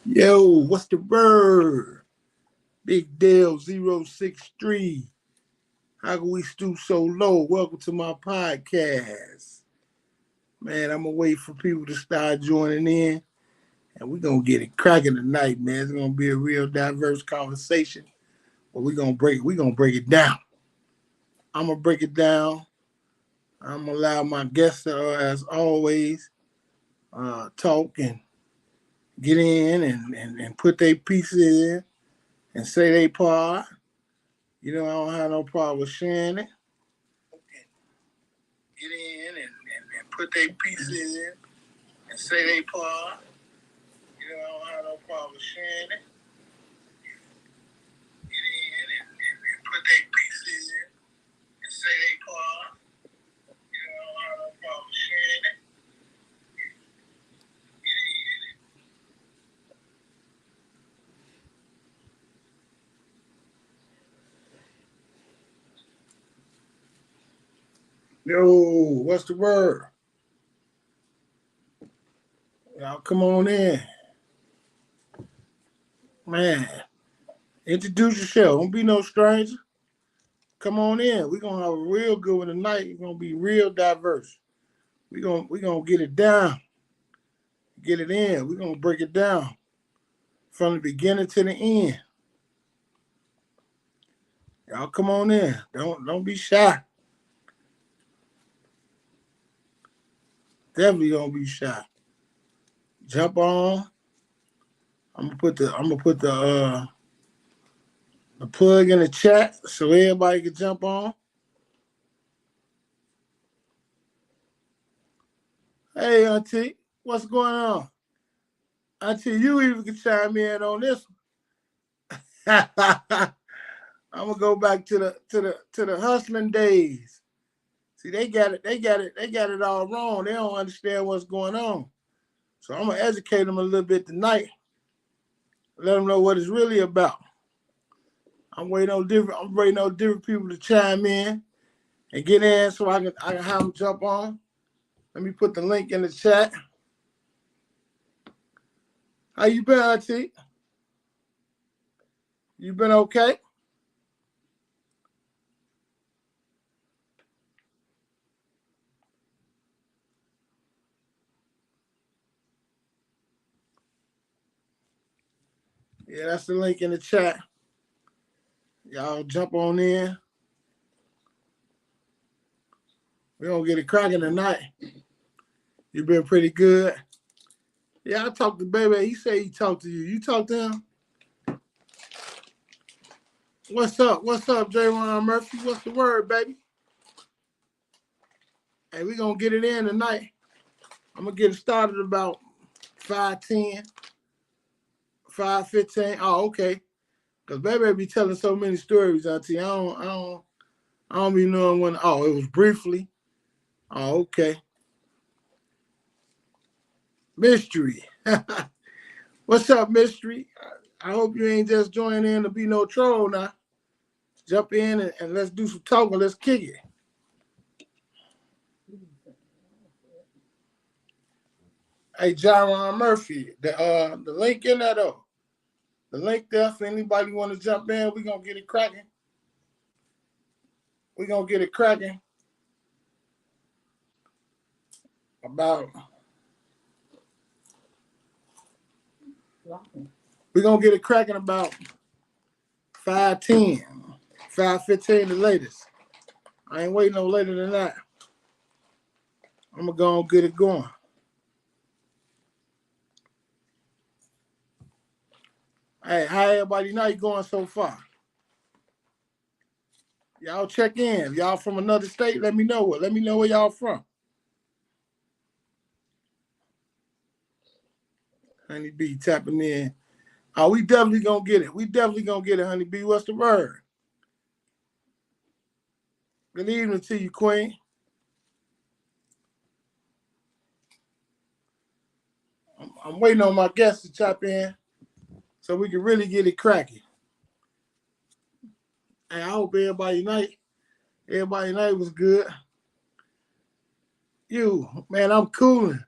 Yo, what's the word? Big Dale 063. How can we stoop so low? Welcome to my podcast. Man, I'm gonna wait for people to start joining in and we're gonna get it cracking tonight, man. It's gonna be a real diverse conversation. But we're gonna break it down. I'm gonna break it down. I'm gonna allow my guests to, as always, talk and get in and put their pieces in and say they part. I don't have no problem with sharing it. Get in and put their pieces in and say they part. I don't have no problem with sharing it. Get in and put their pieces in and say they part. I don't have no problem with sharing it. Yo, what's the word? Y'all come on in. Man, introduce yourself. Don't be no stranger. Come on in. We're going to have a real good one tonight. It's going to be real diverse. We gonna get it down. Get it in. We're going to break it down from the beginning to the end. Y'all come on in. Don't be shy. Definitely don't be shy. Jump on. I'm gonna put the plug in the chat so everybody can jump on. Hey Auntie, what's going on? Auntie, you even can chime in on this one. I'm gonna go back to the hustling days. See, they got it all wrong. They don't understand what's going on. So I'm gonna educate them a little bit tonight. Let them know what it's really about. I'm waiting on different people to chime in and get in so I can have them jump on. Let me put the link in the chat. How you been, Auntie? You been okay? Yeah, that's the link in the chat. Y'all jump on in. We're gonna get it cracking tonight. You been pretty good. Yeah, I talked to Baby. He said he talked to you. You talked to him? What's up? What's up, J.Ron Murphy? What's the word, baby? Hey, we gonna get it in tonight. I'm gonna get it started about 5:10, 5:15. Oh, okay. Cause Baby be telling so many stories, Auntie. I don't be knowing when. Oh, it was briefly. Oh, okay. Mystery. What's up, Mystery? I hope you ain't just joining in to be no troll now. Jump in and let's do some talking. Let's kick it. Hey, J.Ron Murphy, the link in there though. The link there for anybody want to jump in. We're gonna get it cracking. We're gonna get it cracking about. We're gonna get it cracking about 5:10, 5:15 the latest. I ain't waiting no later than that. I'm gonna go and get it going. Hey, how everybody night going so far? Y'all check in. If y'all from another state, let me know what. Let me know where y'all from. Honey B tapping in. Oh, we definitely gonna get it. We definitely gonna get it, Honey B. What's the word? Good evening to you, Queen. I'm waiting on my guests to chop in so we can really get it cracking. And I hope everybody night was good. You, man, I'm cooling.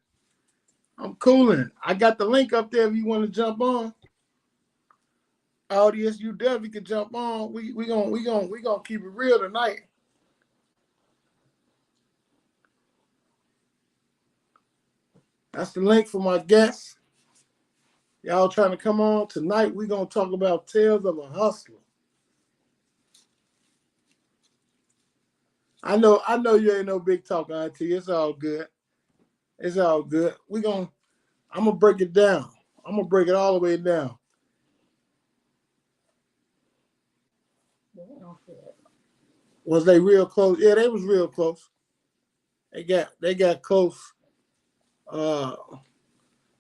I'm cooling. I got the link up there if you want to jump on. Audience, you definitely can jump on. We gonna keep it real tonight. That's the link for my guests. Y'all trying to come on tonight? We gonna talk about tales of a hustler. I know you ain't no big talker, Auntie. It's all good. It's all good. I'm gonna break it down. I'm gonna break it all the way down. Was they real close? Yeah, they was real close. They got close. Uh,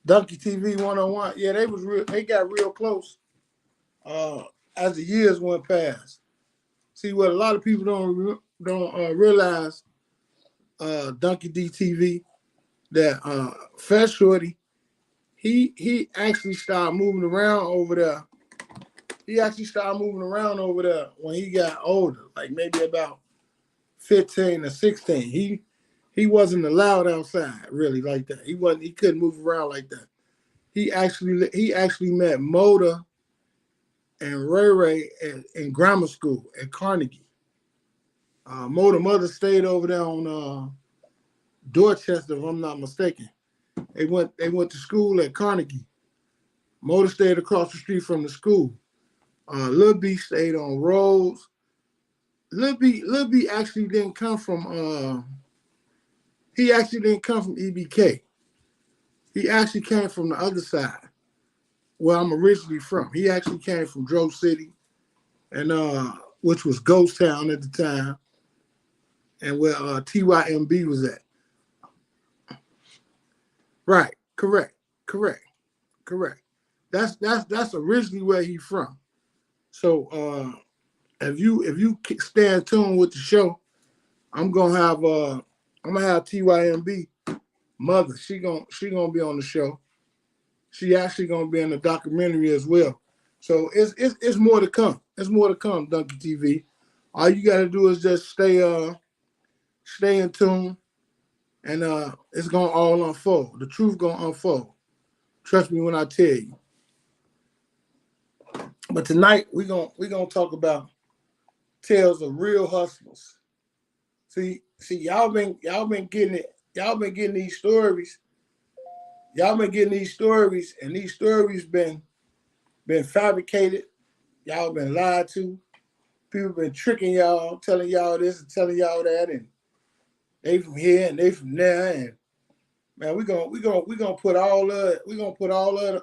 Donkey TV 101. Yeah, they was real. They got real close. Uh, as the years went past. See what a lot of people don't realize. Donkey DTV that Fat Shorty he actually started moving around over there. He actually started moving around over there when he got older, like maybe about 15 or 16. He wasn't allowed outside really like that. He couldn't move around like that. He actually met Moda and Ray Ray in grammar school at Carnegie. Moda mother stayed over there on Dorchester, if I'm not mistaken. They went to school at Carnegie. Moda stayed across the street from the school. Lil B stayed on Rhodes. Lil B actually didn't come from he actually didn't come from EBK. He actually came from the other side, where I'm originally from. He actually came from Grove City, and which was Ghost Town at the time, and where TYMB was at. Right, correct, correct. That's originally where he's from. So if you stay in tune with the show, I'm gonna have TYMB mother. She gonna be on the show. She actually gonna be in the documentary as well. So it's more to come. It's more to come, Donkey TV. All you gotta do is just stay in tune, and it's gonna all unfold. The truth gonna unfold. Trust me when I tell you. But tonight we gonna talk about tales of real hustlers. See, y'all been getting it. Y'all been getting these stories. Y'all been getting these stories, and these stories been fabricated. Y'all been lied to. People been tricking y'all, telling y'all this and telling y'all that, and they from here and they from there. And man, we gonna put all of it. We gonna put all of it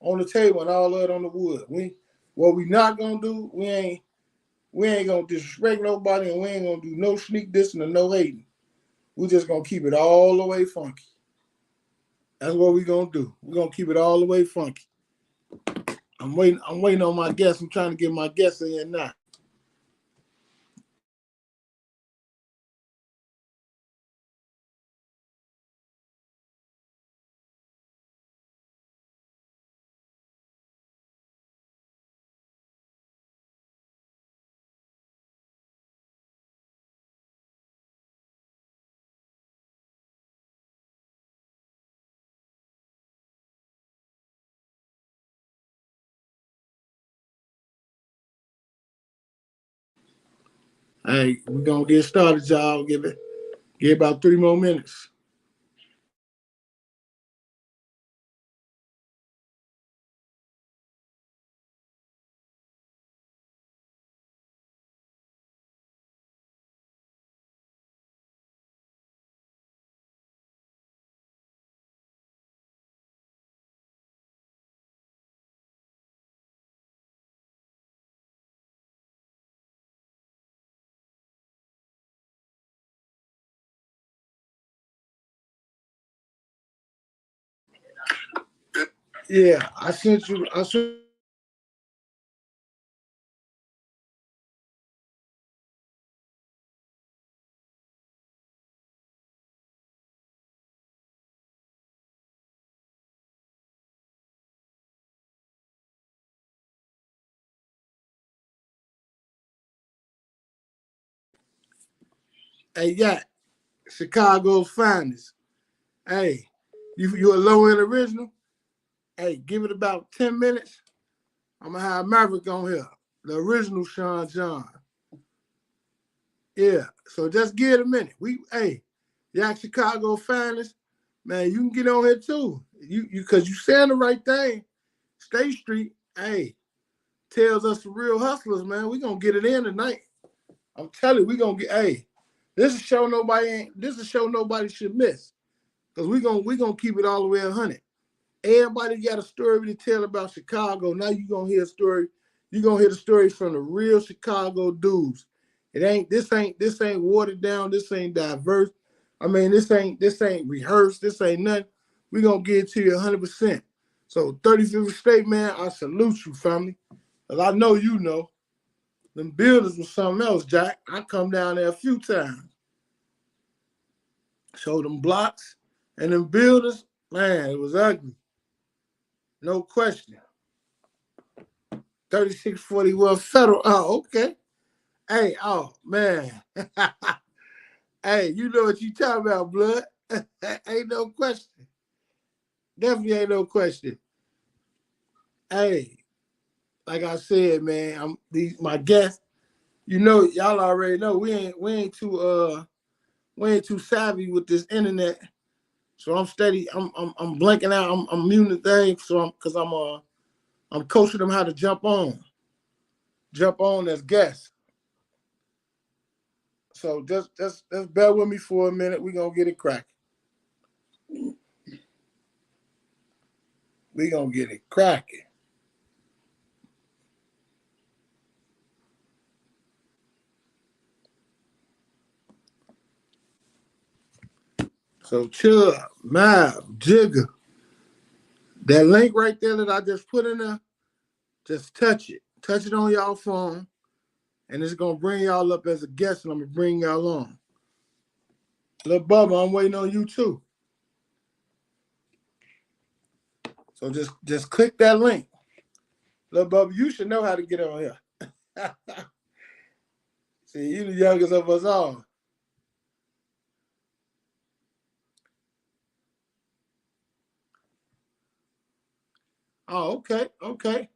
on the table and all of it on the wood. What we not gonna do, we ain't gonna disrespect nobody, and we ain't gonna do no sneak dissing or no hating. We just gonna keep it all the way funky. That's what we gonna do. We're gonna keep it all the way funky. I'm waiting on my guests. I'm trying to get my guests in here now. Hey, we're gonna get started, y'all. Give about 3 more minutes. Yeah, I sent you. I sent. Hey, yeah, Chicago's finest. Hey, You a low end original? Hey, give it about 10 minutes. I'm gonna have Maverick on here. The original Sean John. Yeah. So just give it a minute. Yak Chicago finest, man, you can get on here too. You cause you saying the right thing. State Street, hey, tells us the real hustlers, man. We gonna get it in tonight. I'm telling you, we gonna get this is a show nobody should miss. Cause we gonna keep it all the way 100. Everybody got a story to tell about Chicago. Now you gonna hear a story. You gonna hear the stories from the real Chicago dudes. This ain't watered down. This ain't diverse. I mean, this ain't rehearsed. This ain't nothing. We gonna get it to you 100%. So 35th State, man, I salute you, family. Cause I know you know. Them builders was something else, Jack. I come down there a few times. Show them blocks and them builders, man, it was ugly. No question. 3641 Federal. Oh, okay. Hey, oh, man. Hey, you know what you talking about, blood. Ain't no question. Definitely ain't no question. Hey, like I said, man, my guests, you know, y'all already know we ain't too savvy with this internet. So I'm steady, I'm blanking out, I'm muting things, so I'm coaching them how to jump on as guests. So just bear with me for a minute. We're gonna get it cracking. We're gonna get it cracking. So Chubb, Mav, Jigga, that link right there that I just put in there, just touch it. Touch it on y'all phone, and it's gonna bring y'all up as a guest, and I'm gonna bring y'all on. Lil Bubba, I'm waiting on you too. So just click that link. Lil Bubba, you should know how to get on here. See, you the youngest of us all. Oh, okay.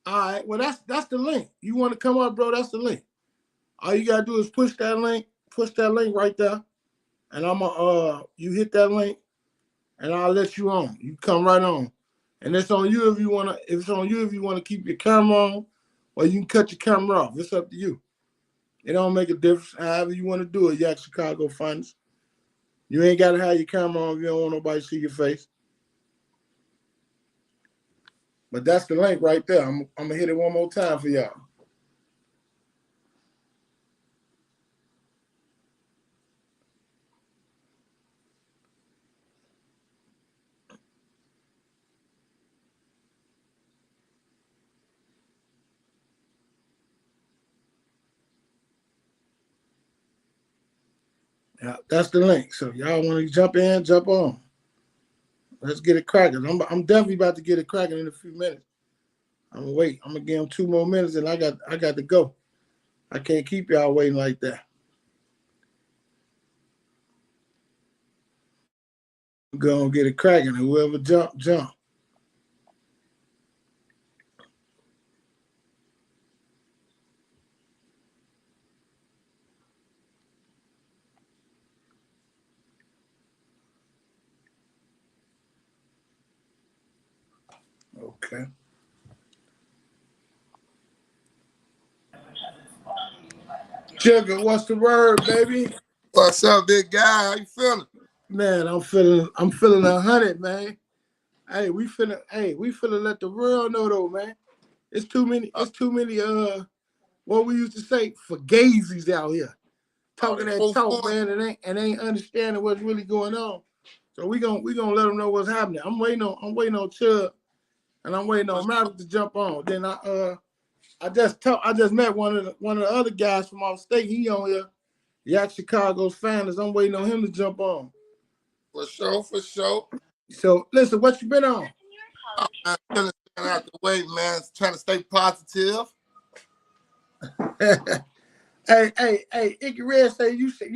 All right. Well, that's the link. You want to come up, bro? That's the link. All you gotta do is push that link right there, and you hit that link, and I'll let you on. You come right on, and it's on you if you wanna keep your camera on, or you can cut your camera off. It's up to you. It don't make a difference. However you want to do it, Yak Chicago Finest. You ain't gotta have your camera on if you don't want nobody to see your face. But that's the link right there. I'm gonna hit it one more time for y'all. Yeah, that's the link. So y'all want to jump in, jump on. Let's get it cracking. I'm definitely about to get it cracking in a few minutes. I'm gonna wait. I'm gonna give them 2 more minutes, and I got to go. I can't keep y'all waiting like that. I'm gonna get it cracking, and whoever jump. Okay. Jigga, what's the word, baby? What's up, big guy? How you feeling? Man, I'm feeling 100, man. Hey, we finna let the world know though, man. It's too many what we used to say, fugazis out here. Talking that talk, man, and ain't understanding what's really going on. So we gonna let them know what's happening. I'm waiting on Chubb, and I'm waiting on Maverick to jump on. Then I just met one of the other guys from off state. He on here. Yak Chicago's finest. I'm waiting on him to jump on. For sure. So listen, what you been on? I'm trying to out the way, man. Trying to stay positive. Hey, Icky Red say you should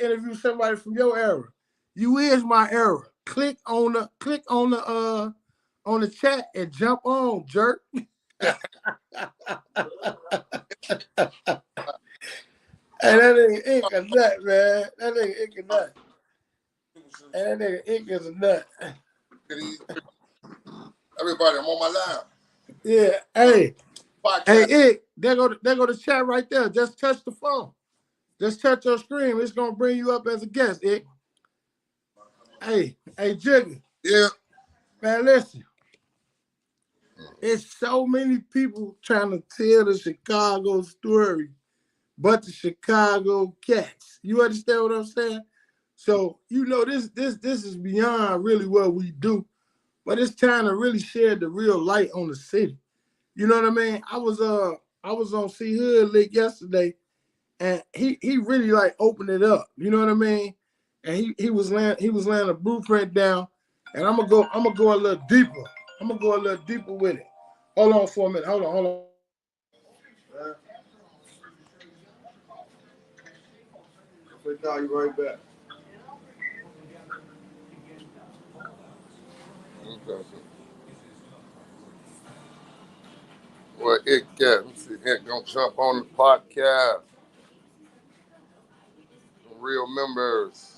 interview somebody from your era. You is my era. Click on the chat and jump on, jerk. Hey, that nigga Ink a nut, man. That nigga Ink a nut. And that nigga Ink is a nut. Everybody, I'm on my line. Yeah. Hey. Podcast. Hey, Ink, there go the chat right there. Just touch the phone. Just touch your screen. It's gonna bring you up as a guest, Ink. Hey, Jiggy. Yeah. Man, listen. It's so many people trying to tell the Chicago story, but the Chicago Cats. You understand what I'm saying? So, you know, this is beyond really what we do, but it's time to really shed the real light on the city. You know what I mean? I was on C Hood Lick yesterday, and he really like opened it up. You know what I mean? And he was laying a blueprint down, and I'm gonna go a little deeper. I'm gonna go a little deeper with it. Hold on for a minute. Hold on. We'll call you right back. Okay. Well, it got. Let me see. It gonna jump on the podcast. Real members.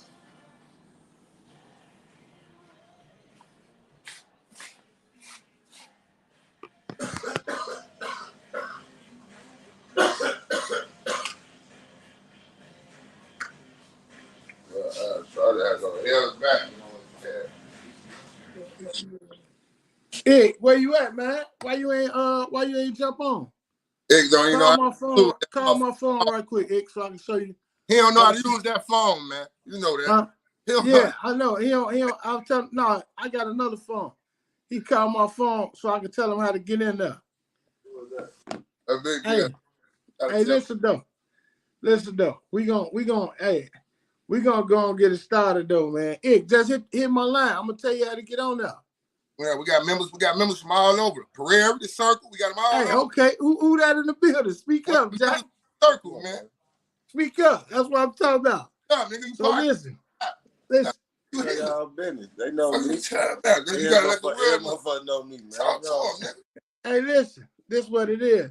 Try to have a hell back. Hey, where you at, man? Why you ain't jump on? It don't even know. Call my phone right quick, Ick, so I can show you. He don't know how to use that phone, man. You know that. Yeah, I know. He don't. I'll tell. No, I got another phone. He called my phone so I can tell him how to get in there. Hey, listen though. We gonna go and get it started though, man. Ick, just hit my line. I'm gonna tell you how to get on there. Yeah, we got members from all over. Pereira, the circle, we got them all over. Okay. Who that in the building? Speak up, Jack. Circle, man. Speak up. That's what I'm talking about. Yeah, nigga, so listen. Y'all business. They know me. You gotta let the real motherfucker know me, man. Talk to them, nigga. Hey, listen. This is what it is.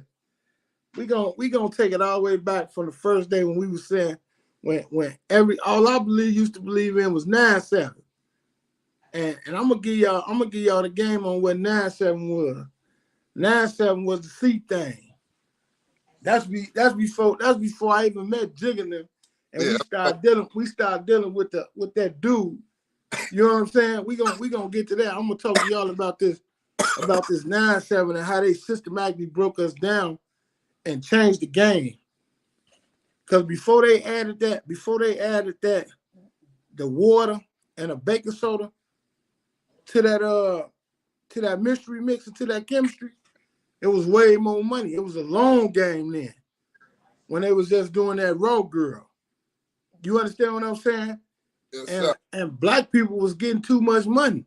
We gonna take it all the way back from the first day when we was saying when all I used to believe in was 9-7. And I'm gonna give y'all the game on what 9-7 was. 9-7 was the C thing. That's before I even met Jigging them, and we start dealing with that dude. You know what I'm saying? We gonna get to that. I'm gonna talk to y'all about this 9-7 and how they systematically broke us down and changed the game. Because before they added that, the water and a baking soda to that mystery mix and to that chemistry, it was way more money. It was a long game then when they was just doing that raw girl. You understand what I'm saying? Yes, and black people was getting too much money.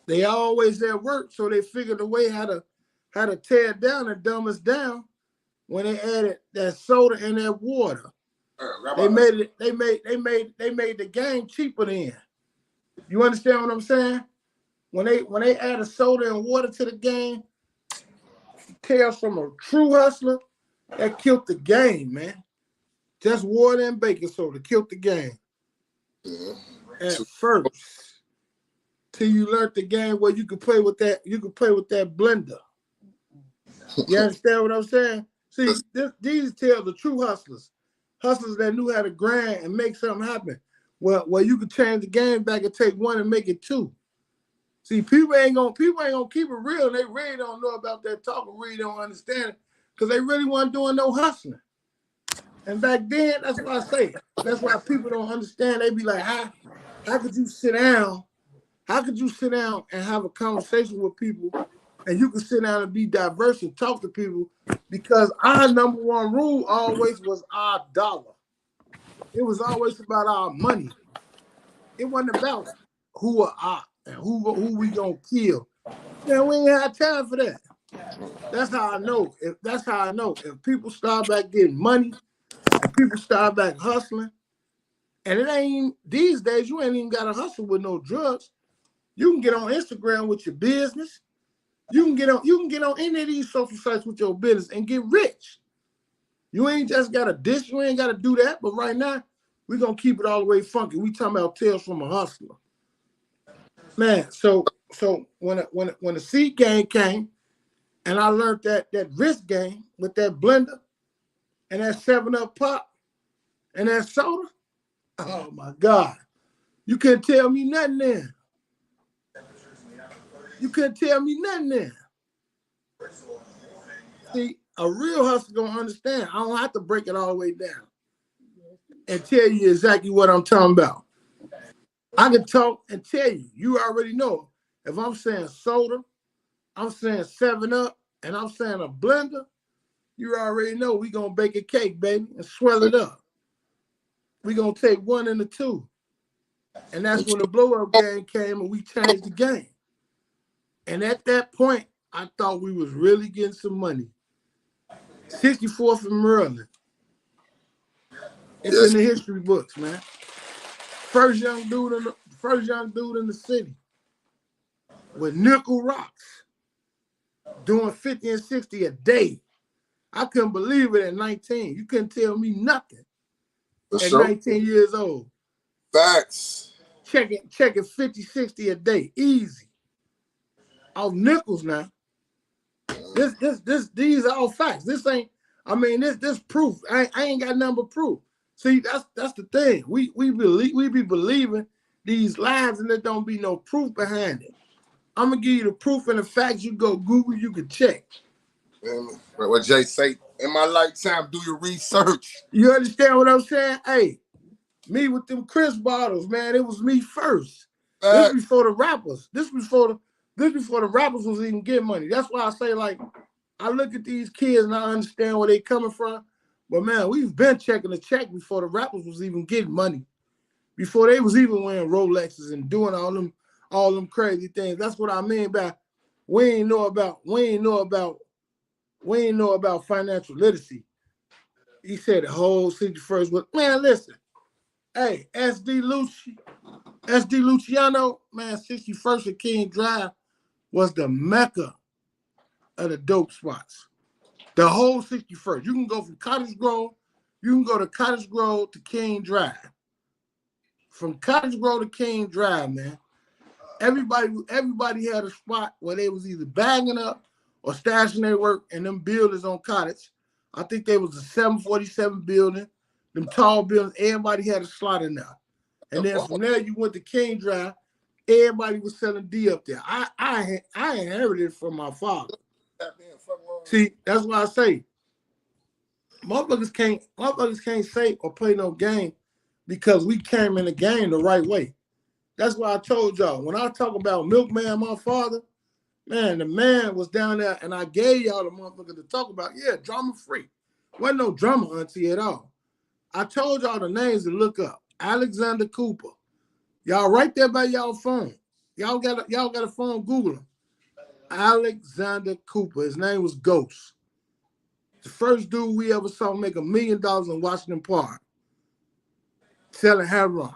They always at work, so they figured a way how to tear it down and dumb us down when they added that soda and that water. They made the game cheaper then. You understand what I'm saying? When they added soda and water to the game, tales from a true hustler, that killed the game, man. Just water and baking soda killed the game. At first, till you learned the game where you could play with that blender. You understand what I'm saying? See, these tell the true hustlers that knew how to grind and make something happen. Well, you could change the game back and take one and make it two. See, people ain't gonna keep it real. They really don't know about that talk or really don't understand it because they really weren't doing no hustling. And back then, that's what I say. That's why people don't understand. They be like, how could you sit down? How could you sit down and have a conversation with people and you can sit down and be diverse and talk to people? Because our number one rule always was our dollar. It was always about our money. It wasn't about who are our and who we gonna kill. Man, we ain't had time for that. That's how I know. If people start back getting money, and people start back hustling, And it ain't these days, you ain't even got to hustle with no drugs. You can get on Instagram with your business. You can get on any of these social sites with your business and get rich. You ain't just got to dish, you ain't got to do that. But right now, we're gonna keep it all the way funky. We talking about Tales from a Hustler. Man, so when the seed game came, and I learned that risk game with that blender and that 7-Up pop and that soda, oh my God. You couldn't tell me nothing then. You couldn't tell me nothing then. See, a real hustler gonna understand. I don't have to break it all the way down and tell you exactly what I'm talking about. I can talk and tell you. You already know. If I'm saying soda, I'm saying 7-Up, and I'm saying a blender, you already know we gonna bake a cake, baby, and swell it up. We gonna take 1 and a 2. And that's when the blow-up game came and we changed the game. And at that point, I thought we was really getting some money. 64th and Maryland. It's in the history books, man. First young dude in the city with nickel rocks, doing 50 and 60 a day. I couldn't believe it at 19. You couldn't tell me nothing at 19 years old. Facts. Checking 50, 60 a day, easy. Off nickels now. These are all facts. This ain't. I mean, this proof. I ain't got nothing but proof. See, that's the thing. We be believing these lies and there don't be no proof behind it. I'm gonna give you the proof and the facts. You go Google, you can check. What Jay say? In my lifetime, do your research. You understand what I'm saying? Hey, me with them Chris bottles, man. It was me first. This before the rappers. This before the rappers was even getting money. That's why I say, like, I look at these kids and I understand where they coming from. But man, we've been checking the check before the rappers was even getting money. Before they was even wearing Rolexes and doing all them crazy things. That's what I mean by we ain't know about financial literacy. He said the whole 61st was, man, listen. Hey, SD Luciano, man, 61st and King Drive was the mecca of the dope spots. The whole 61st. You can go from Cottage Grove, you can go to Cottage Grove to King Drive. From Cottage Grove to King Drive, man. Everybody had a spot where they was either bagging up or stashing their work, and them buildings on Cottage. I think they was a 747 building, them tall buildings, everybody had a slot in there. And then from there you went to King Drive, everybody was selling D up there. I inherited it from my father. See, that's why I say motherfuckers can't say or play no game because we came in the game the right way. That's why I told y'all, when I talk about Milkman, my father, man, the man was down there and I gave y'all the motherfucker to talk about. Yeah, drama free. Wasn't no drama auntie at all. I told y'all the names to look up. Alexander Cooper. Y'all right there by y'all phone. Y'all got a phone, Google him. Alexander Cooper. His name was Ghost. The first dude we ever saw make $1 million in Washington Park selling heroin.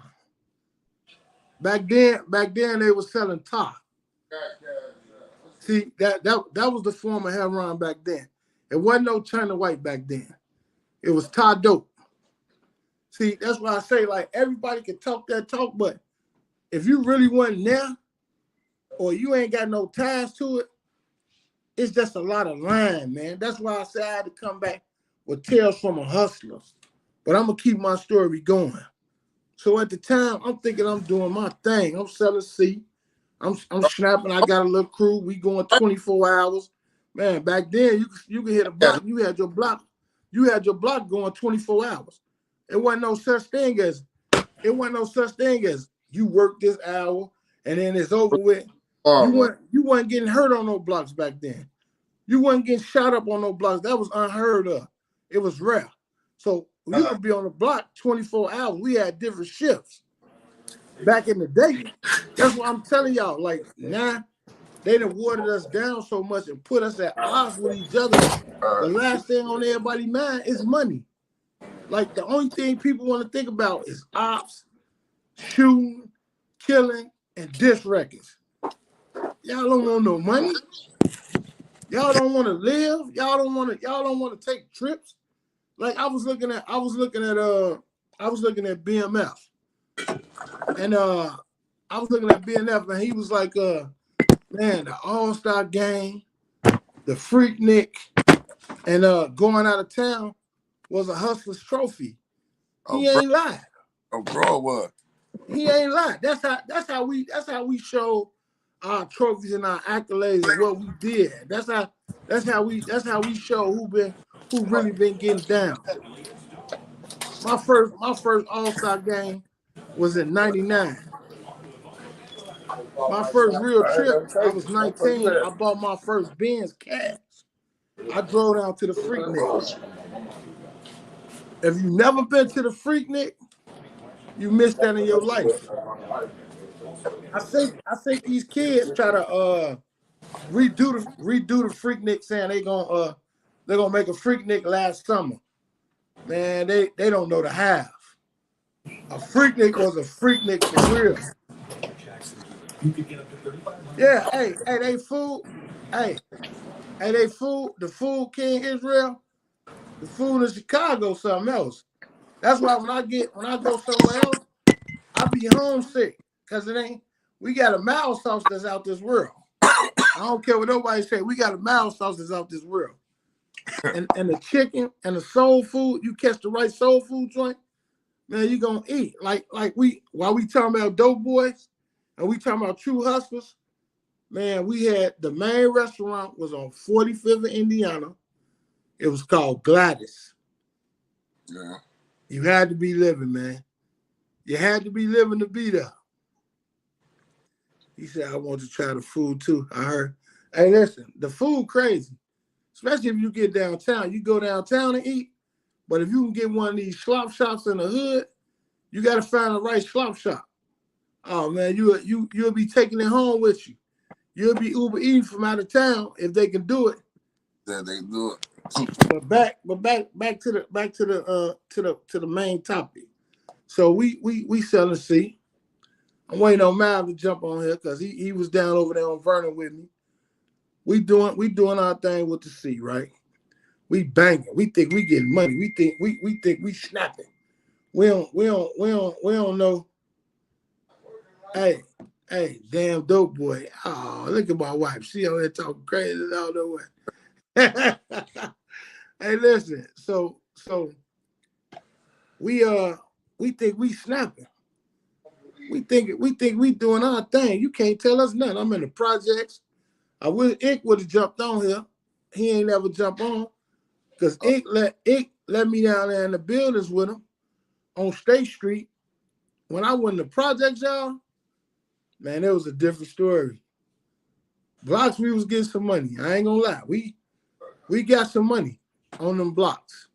Back then they were selling tar. See, that was the form of heroin back then. It wasn't no China White back then. It was tar dope. See, that's why I say, like, everybody can talk that talk, but if you really wasn't there or you ain't got no ties to it, it's just a lot of lying, man. That's why I say I had to come back with Tales from a Hustler. But I'm going to keep my story going. So at the time, I'm thinking I'm doing my thing. I'm selling C. I'm snapping. I got a little crew. We going 24 hours. Man, back then, you could hit a block. You had your block going 24 hours. It wasn't no such thing as you work this hour and then it's over with. You weren't getting hurt on no blocks back then. You weren't getting shot up on no blocks. That was unheard of. It was rare. So you could be on the block 24 hours. We had different shifts back in the day. That's what I'm telling y'all. Like, now they done watered us down so much and put us at odds with each other. The last thing on everybody's mind is money. Like the only thing people want to think about is ops, shooting, killing, and disc records. Y'all don't want no money. Y'all don't want to live. Y'all don't want to take trips. Like I was looking at BMF. And I was looking at BMF and he was like man, the All-Star game, the Freaknik, and going out of town was a hustler's trophy. He ain't lied. Oh, bro, what? He ain't lied. That's how we show our trophies and our accolades and what we did. That's how we show who really been getting down. My first All-Star game was in '99. My first real trip, I was 19. I bought my first Benz cash. I drove down to the Freaknik. If you've never been to the Freaknik, you missed that in your life. I think these kids try to redo the Freaknik, saying they're gonna make a Freaknik last summer. Man, they don't know the half. A Freaknik was a Freaknik for real. Yeah, hey, they fool. Hey, they fool. The fool King Israel. The food in Chicago, something else. That's why when I go somewhere else, I be homesick because we got a mild sauce that's out this world. I don't care what nobody say. We got a mild sauce that's out this world. And the chicken and the soul food, you catch the right soul food joint, man, you gonna eat. While we talking about dope boys and we talking about true hustlers, man, we had the main restaurant was on 45th in Indiana. It was called Gladys. Yeah. You had to be living, man. You had to be living to be there. He said, I want to try the food too. I heard. Hey, listen, the food crazy. Especially if you get downtown. You go downtown and eat. But if you can get one of these slop shops in the hood, you got to find the right slop shop. Oh, man, you'll be taking it home with you. You'll be Uber eating from out of town if they can do it. Yeah, they do it. But back to the main topic. So we selling C. I'm waiting on Mal to jump on here because he was down over there on Vernon with me. We doing our thing with the C, right? We banging. We think we getting money. We think we snapping. We don't know. Hey, damn dope boy. Oh, look at my wife. She over there talking crazy. I don't know what. Hey, listen. So we think we snapping. We think we doing our thing. You can't tell us nothing. I'm in the projects. I wish Ink would have jumped on here. He ain't never jumped on because Ink let me down there in the buildings with him on State Street. When I went in the projects, y'all, man, it was a different story. Blocks, we was getting some money. I ain't gonna lie. We got some money on them blocks.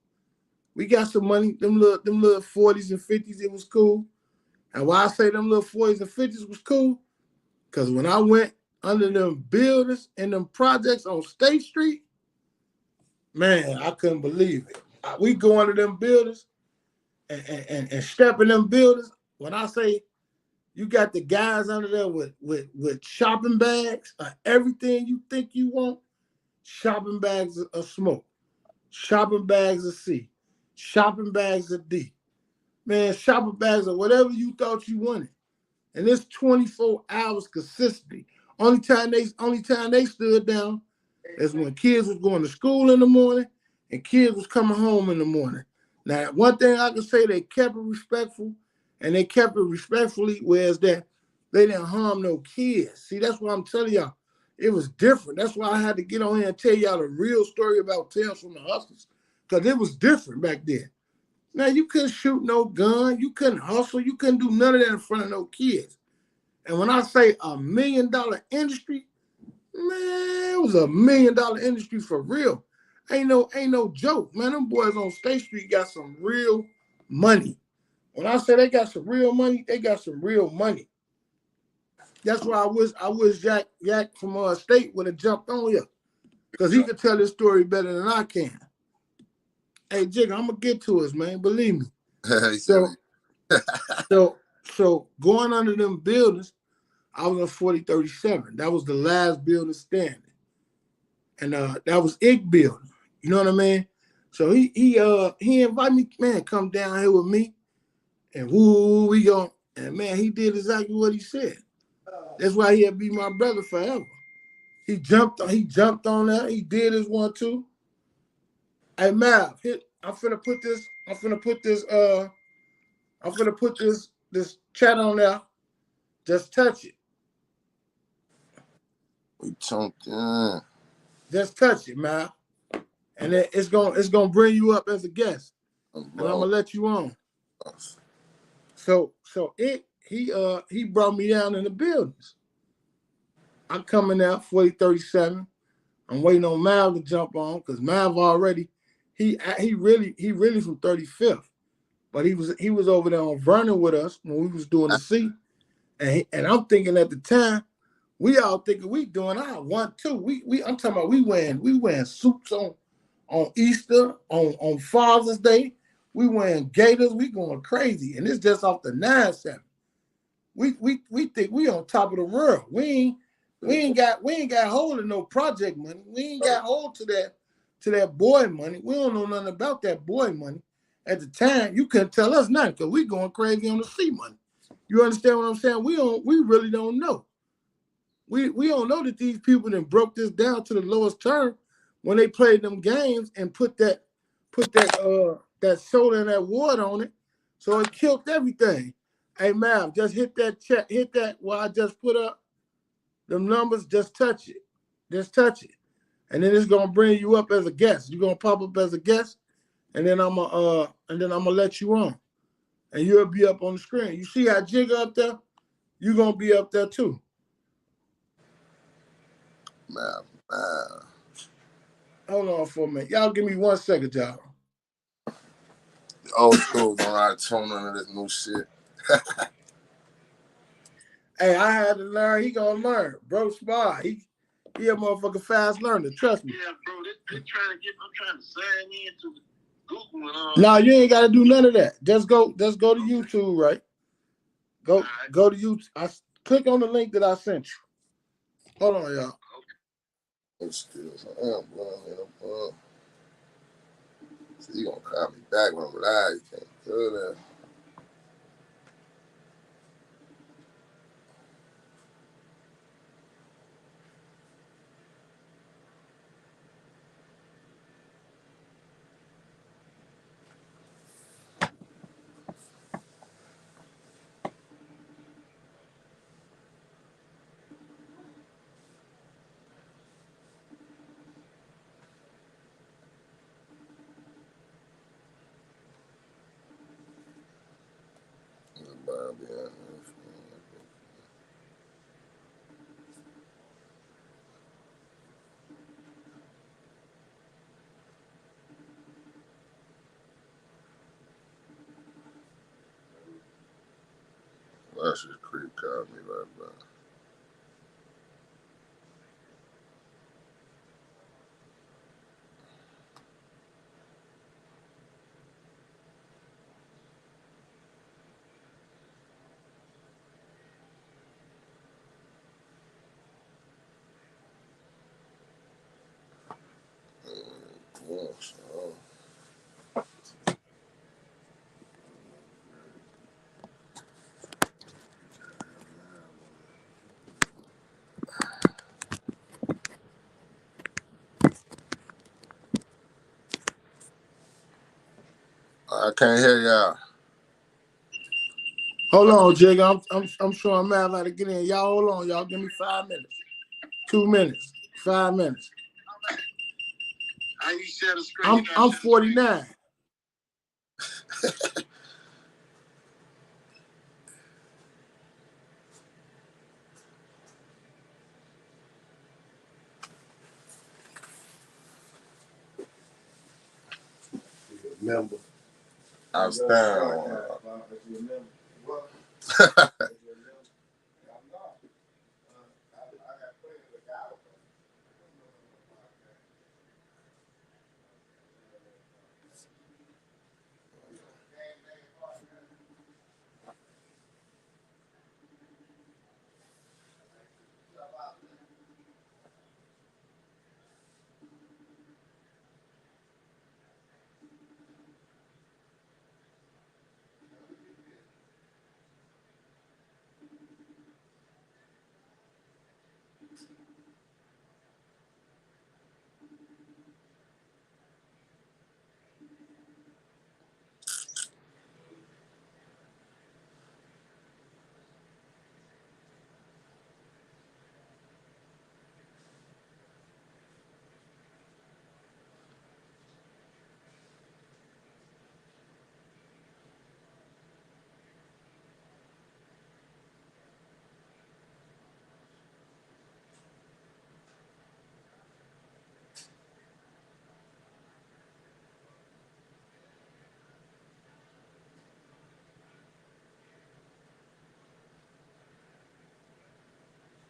We got some money. Them little 40s and 50s, it was cool. And why I say them little 40s and 50s was cool, because when I went under them buildings and them projects on State Street, man, I couldn't believe it. We go under them buildings and step in them buildings. When I say you got the guys under there with shopping bags, everything you think you want, shopping bags of smoke, shopping bags of C, shopping bags of D. Man, shopping bags of whatever you thought you wanted. And it's 24 hours consistently. Only time they stood down is when kids was going to school in the morning and kids was coming home in the morning. Now, one thing I can say, they kept it respectful, and they kept it respectfully, whereas that they didn't harm no kids. See, that's what I'm telling y'all. It was different. That's why I had to get on here and tell y'all the real story about Tales from the Hustlers, because it was different back then. Now, you couldn't shoot no gun. You couldn't hustle. You couldn't do none of that in front of no kids. And when I say $1 million industry, man, it was $1 million industry for real. Ain't no joke, man. Them boys on State Street got some real money. When I say they got some real money, they got some real money. That's why I wish Yak from State would have jumped on here, because he could tell this story better than I can. Hey, Jigga, I'm gonna get to us, man. Believe me. He said, So going under them buildings, I was on 4037. That was the last building standing. And that was Ick building. You know what I mean? So he invited me, man, come down here with me. And woo, we go. And man, he did exactly what he said. That's why he'll be my brother forever. He jumped on that. He did his 1-2. Hey Mav, I'm finna put this chat on there. Just touch it. we chunked in. Just touch it, Mav. And it's gonna bring you up as a guest. And I'm gonna let you on. So he brought me down in the buildings. I'm coming out 4037. I'm waiting on Mav to jump on because Mav already he really from 35th, but he was over there on Vernon with us when we was doing the C, and I'm thinking at the time we all thinking we doing our 1-2. I'm talking about we wearing suits on Easter on Father's Day. We wearing gators. We going crazy, and it's just off the 9-7. We think we on top of the world. We ain't got hold of no project money. We ain't got hold to that boy money. We don't know nothing about that boy money. At the time, you couldn't tell us nothing because we going crazy on the C money. You understand what I'm saying? We really don't know. We don't know that these people that broke this down to the lowest term when they played them games and put that soda and that water on it, so it killed everything. Hey, Mav, just hit that chat. Hit that while I just put up them numbers. Just touch it. Just touch it. And then it's gonna bring you up as a guest. You're gonna pop up as a guest, and then I'm gonna let you on. And you'll be up on the screen. You see how Jigga up there? You're gonna be up there too. Man. Hold on for a minute. Y'all give me 1 second, y'all. Old school gonna tune into this new shit. Hey, I had to learn. He gonna learn. Bro Spy. He a motherfucking fast learner. Trust me. Yeah, bro. I'm trying to sign in to Google and all. No, you ain't gotta do none of that. Just go to YouTube, right? Go to YouTube. I click on the link that I sent you. Hold on, y'all. So you gonna call me back when I'm live? You can't do that. That's just creep called me right back. I can't hear y'all. Hold on, Jigga. I'm sure I'm mad about to get in. Y'all hold on, y'all. Give me 5 minutes. 2 minutes. 5 minutes. I need to share the screen. I'm 49. Remember. Outstanding.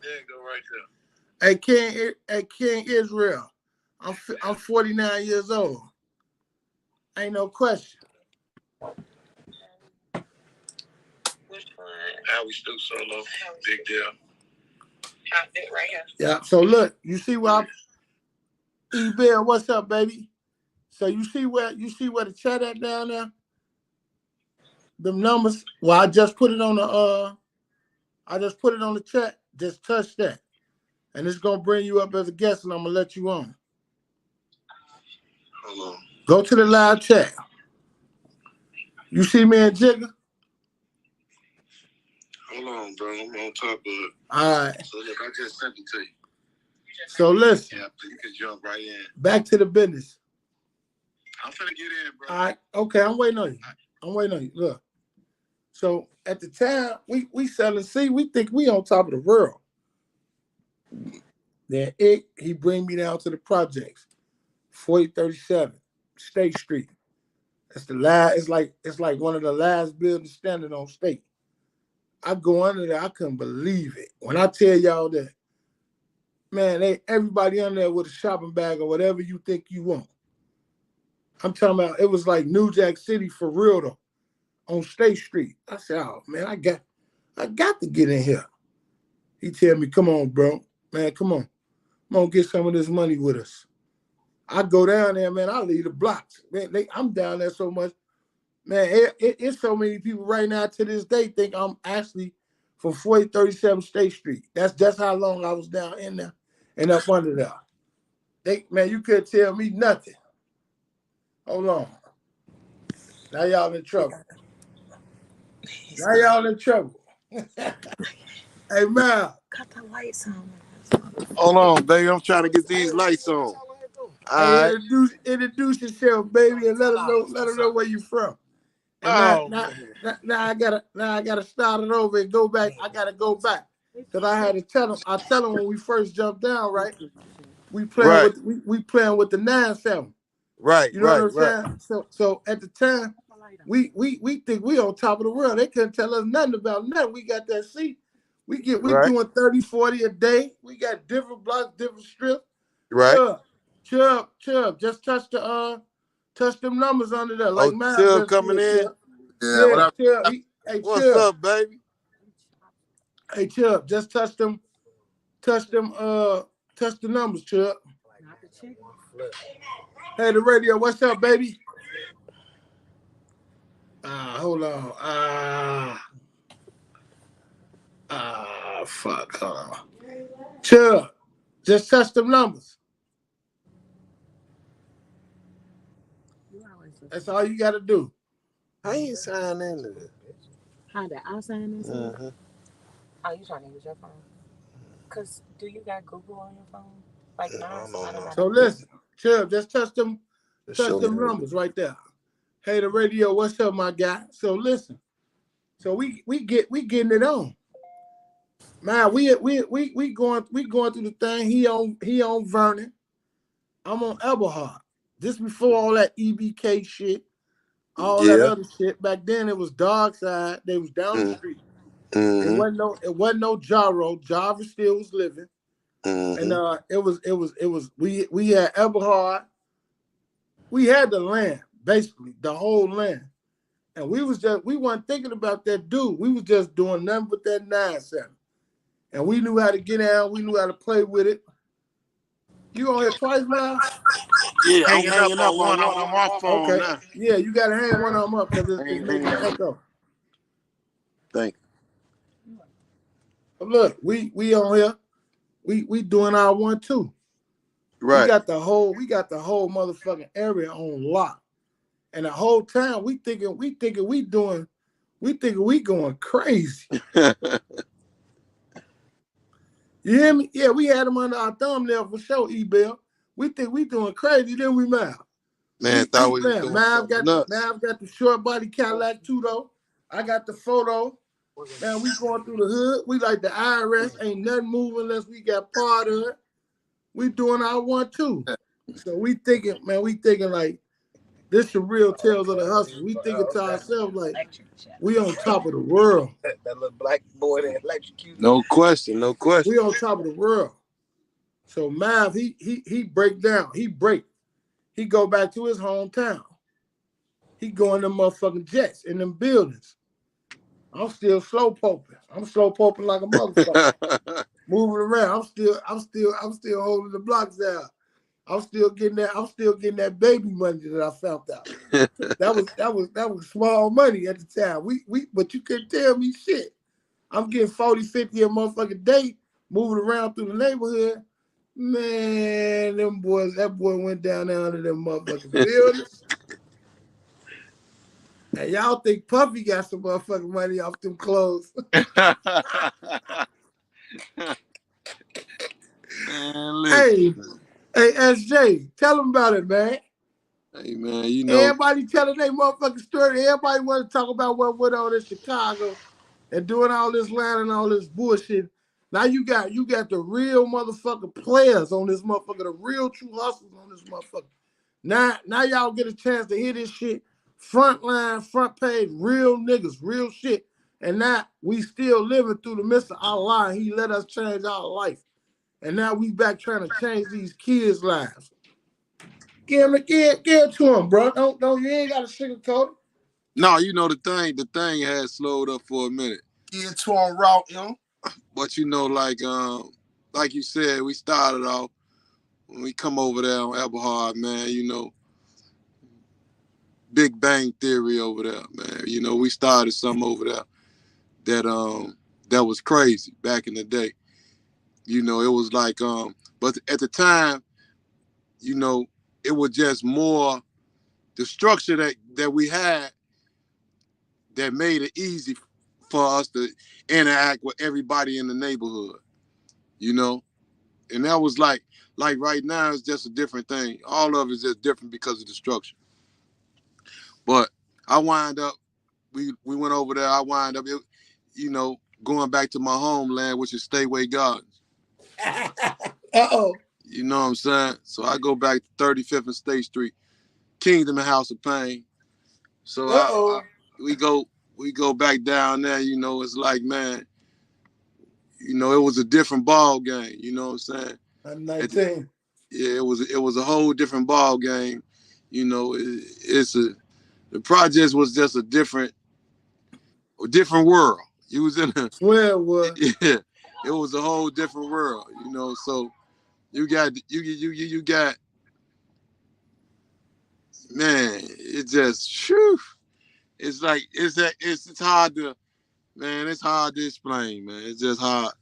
There you go, right there. Hey, King Israel. I'm 49 years old. Ain't no question. Which one? How we still solo. Big deal. Outfit right here. Yeah. So look, you see where E-Bill, what's up, baby? So you see where the chat at down there? Them numbers. Well, I just put it on the chat. Just touch that. And it's gonna bring you up as a guest, and I'm gonna let you on. Hold on. Go to the live chat. You see me and Jigga? Hold on, bro. I'm on top of it. All right. So look, I just sent it to you. So listen. Yeah, you can jump right in. Back to the business. I'm finna get in, bro. All right. Okay, I'm waiting on you. Look. So at the time, we selling seed. We think we on top of the world. Then he bring me down to the projects, 4037 State Street. It's the last. It's like one of the last buildings standing on State. I go under there. I couldn't believe it when I tell y'all that. Man, everybody under there with a shopping bag or whatever you think you want. I'm talking about. It was like New Jack City for real though, on State Street. I said, "Oh man, I got to get in here." He tell me, "Come on, bro, man, come on get some of this money with us." I go down there, man. I leave the blocks. Man, I'm down there so much. Man, it's so many people right now to this day think I'm actually from 4037 State Street. That's how long I was down in there and up under there. Man, you couldn't tell me nothing. Hold on. Now y'all in trouble. Hey, man. Cut the lights on. Hold on, baby. I'm trying to get these lights on. Hey, introduce yourself, baby, and let us know where you from. And now I gotta start it over and go back. I gotta go back because I had to tell them. I tell them when we first jumped down, right? We playing with the 9-7. Right. You know what I'm saying? So at the time, we think we on top of the world. They couldn't tell us nothing about nothing. We got that seat. We doing 30, 40 a day. We got different blocks, different strips. Right. Chubb, just touch them numbers under there. Like mine. Chubb coming in. Yeah, Chubb. What's up, baby? Hey, Chubb, just touch the numbers, Chubb. Hey, the radio, what's up, baby? Hold on. Fuck. Hold on. Chubb, just touch them numbers. That's all you got to do. I ain't signed into this. How did I sign in? Oh, you trying to use your phone? Because do you got Google on your phone? Like mine? So listen, Chubb, just touch them numbers right there. Hey, the radio, what's up, my guy? So listen. So we getting it on. Man, we going through the thing. He on Vernon. I'm on Eberhard. This before all that EBK shit, all that other shit. Back then it was Dark Side. They was down the street. It wasn't no Jaro. Jarvis still was living. And we had Eberhard. We had the land, basically, the whole land. And we weren't thinking about that dude. We was just doing nothing but that 9-7. And we knew how to get out. We knew how to play with it. You on here twice now? Yeah, I'm hanging up on one on my phone now. Yeah, you got to hang one of them up because it's making an echo. Thank you. But look, we on here. we doing our 1-2. Right. We got the whole motherfucking area on lock. And the whole time we thinking we going crazy. You hear me? Yeah, we had them under our thumbnail for sure, E-Bell. We think we doing crazy, then we mad. Man, thought we was doing Mav got nuts. the short body Cadillac too though. I got the photo. Man, we going through the hood. We like the IRS. Ain't nothing moving unless we got part of it. We doing our 1-2. So we thinking like this the real tales of the hustle. We thinking to ourselves like we on top of the world. That little black boy that electrocuted. No question. We on top of the world. So Mav, he break down. He go back to his hometown. He go in them motherfucking jets in them buildings. I'm still slow poping. I'm slow poping like a motherfucker. Moving around. I'm still holding the blocks down. I'm still getting that baby money that I found out. That was small money at the time. But you couldn't tell me shit. I'm getting 40, 50 a motherfucking day, moving around through the neighborhood. Man, that boy went down there under them motherfucking buildings. And y'all think Puffy got some motherfucking money off them clothes. Hey, SJ, tell them about it, man. Hey, man, you know. Everybody telling their motherfucking story. Everybody want to talk about what went on in Chicago and doing all this land and all this bullshit. Now you got the real motherfucking players on this motherfucker, the real true hustlers on this motherfucker. Now y'all get a chance to hear this shit. Front line, front page, real niggas, real shit. And now we still living through the midst of our life. He let us change our life. And now we back trying to change these kids' lives. Give it to him, bro. Don't you ain't got to sugarcoat it. No, you know the thing had slowed up for a minute. Give it to him raw, you know. But you know, like you said, we started off when we come over there on Eberhard, man, you know, Big Bang Theory over there, man. You know, we started something over there that was crazy back in the day. You know, it was like but at the time, you know, it was just more the structure that we had that made it easy for us to interact with everybody in the neighborhood, you know? And that was like right now, it's just a different thing. All of it is just different because of the structure. But I wind up, we went over there, I wind up, you know, going back to my homeland, which is Stateway Gardens. Uh-oh. You know what I'm saying? So I go back to 35th and State Street, Kingdom and House of Pain. So we go back down there, you know, it's like, man, you know, it was a different ball game, you know what I'm saying? I'm 19. Yeah, it was a whole different ball game. You know, the projects was just a different world. You was in a yeah, it was a whole different world, you know. So you got man, it just whew, it's like it's hard to, man, it's hard to explain, man. It's just hard,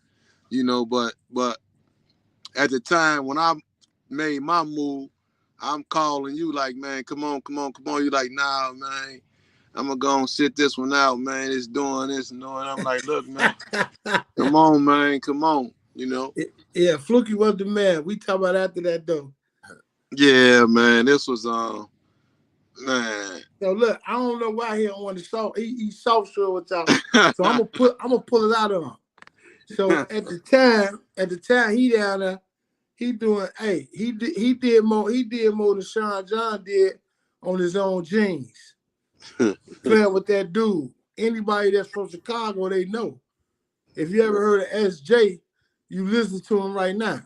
you know, but at the time when I made my move, I'm calling you like, man, come on. You like, nah, man, I'm gonna go and sit this one out, man. It's doing this and doing. I'm like, look, man, come on, man, come on, you know. Yeah, Fluky was the man. We talk about after that though. Yeah, man, this was man. So look, I don't know why he don't want to soft. He's soft sure with y'all. So I'm gonna pull it out of him. So at the time he down there, he doing, hey, he did more than Sean John did on his own jeans. Playing with that dude. Anybody that's from Chicago, they know. If you ever heard of SJ, you listen to him right now.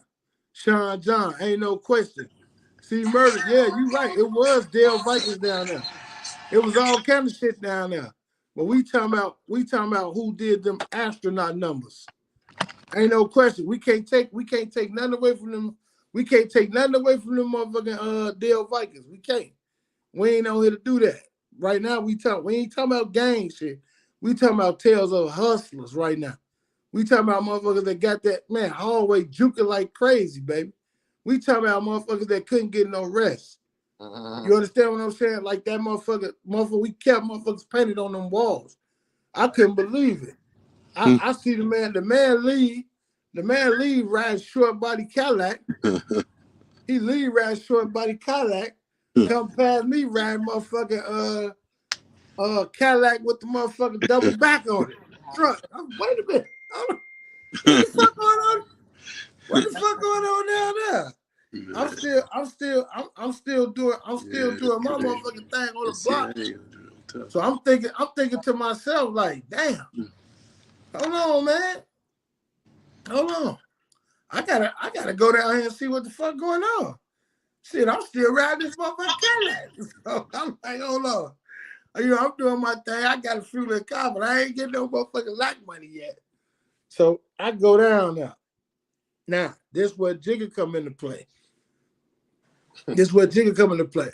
Sean John, ain't no question. See, murder, yeah, you right. It was Dale Vikings down there. It was all kind of shit down there. But we talking about who did them astronaut numbers. Ain't no question. We can't take nothing away from them. We can't take nothing away from them motherfucking Dale Vikings. We can't. We ain't on here to do that. Right now we ain't talking about gang shit. We talking about tales of hustlers right now. We talking about motherfuckers that got that, man, hallway juking like crazy, baby. We talking about motherfuckers that couldn't get no rest. You understand what I'm saying? Like that motherfucker, we kept motherfuckers painted on them walls. I couldn't believe it. I see the man leave riding short body Cadillac. He leave riding short body Cadillac. Come past me riding motherfucking Cadillac with the motherfucking double back on it. Truck. Wait a minute. What the fuck going on? What the fuck going on down there? I'm still doing my motherfucking thing on the block. So I'm thinking to myself, like, damn. Hold on, man. Hold on. I gotta go down here and see what the fuck going on. Shit, I'm still riding this motherfucking Cadillac. So I'm like, hold on. You know, I'm doing my thing. I got a fuel in car, but I ain't getting no motherfucking lock money yet. So I go down now. Now, this is where Jigga come into play.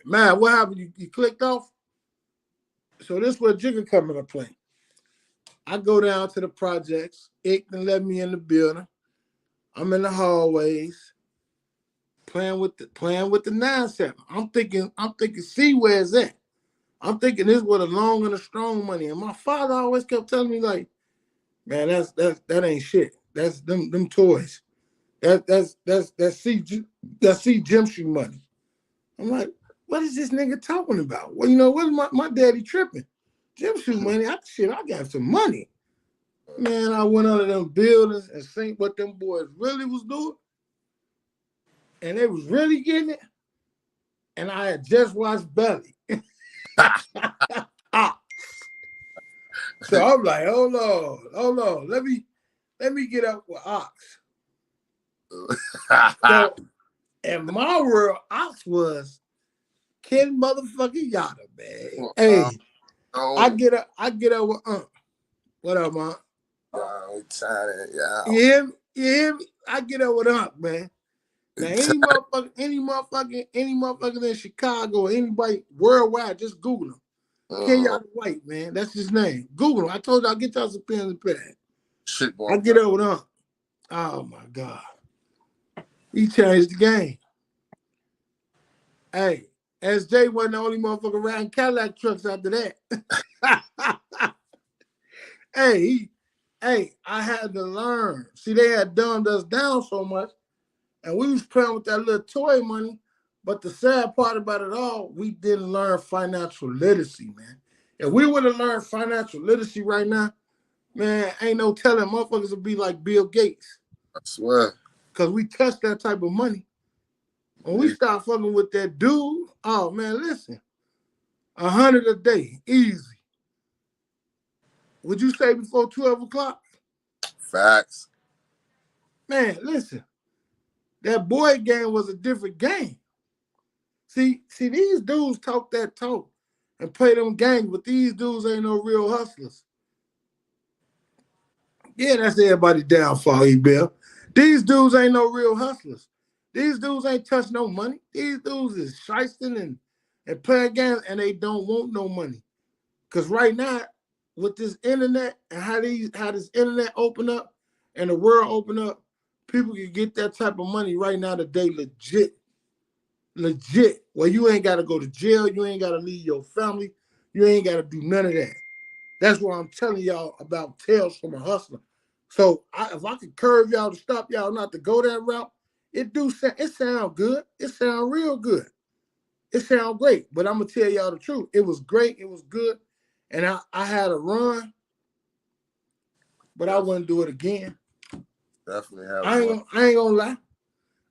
Man, what happened? You clicked off? So this is where Jigga come into play. I go down to the projects. It can let me in the building. I'm in the hallways, playing with the 9-7. I'm thinking, see where it's at. I'm thinking this was a long and a strong money. And my father always kept telling me, like, man, that ain't shit. That's them toys. That's C gym shoe money. I'm like, what is this nigga talking about? Well, you know, what is my daddy tripping? Gym shoe money? I got some money. Man, I went under them buildings and seen what them boys really was doing. And they was really getting it. And I had just watched Belly. So I'm like, hold on. Let me get up with Ox. So in my world, Ox was Ken motherfucking Yada, man. Hey, I get up with What up, man? You hear me? I get up with man. Now any motherfucker in Chicago or anybody worldwide, just Google him. Ken Yada White, man. That's his name. Google him. I told you I'll get y'all some pens and pad. Shit, boy. I get up with Oh my God. He changed the game. Hey, SJ wasn't the only motherfucker riding Cadillac trucks after that. Hey, I had to learn. See, they had dumbed us down so much, and we was playing with that little toy money. But the sad part about it all, we didn't learn financial literacy, man. If we would have learned financial literacy right now, man, ain't no telling motherfuckers would be like Bill Gates. I swear. Because we touched that type of money. When we start fucking with that dude, oh, man, listen. 100 a day, easy. Would you say before 12 o'clock? Facts. Man, listen. That boy game was a different game. See, these dudes talk that talk and play them games, but these dudes ain't no real hustlers. Yeah, that's everybody's downfall, E-Bell. These dudes ain't no real hustlers. These dudes ain't touch no money. These dudes is shysting and playing games, and they don't want no money. Because right now, with this internet and how this internet open up and the world open up, people can get that type of money right now today legit. Well, you ain't got to go to jail. You ain't got to leave your family. You ain't got to do none of that. That's what I'm telling y'all about Tales from a Hustler. So if I could curve y'all to stop y'all not to go that route, it sound good. It sound real good. It sound great. But I'm going to tell y'all the truth. It was great. It was good. And I had a run, but I wouldn't do it again. Definitely have. I ain't gonna lie.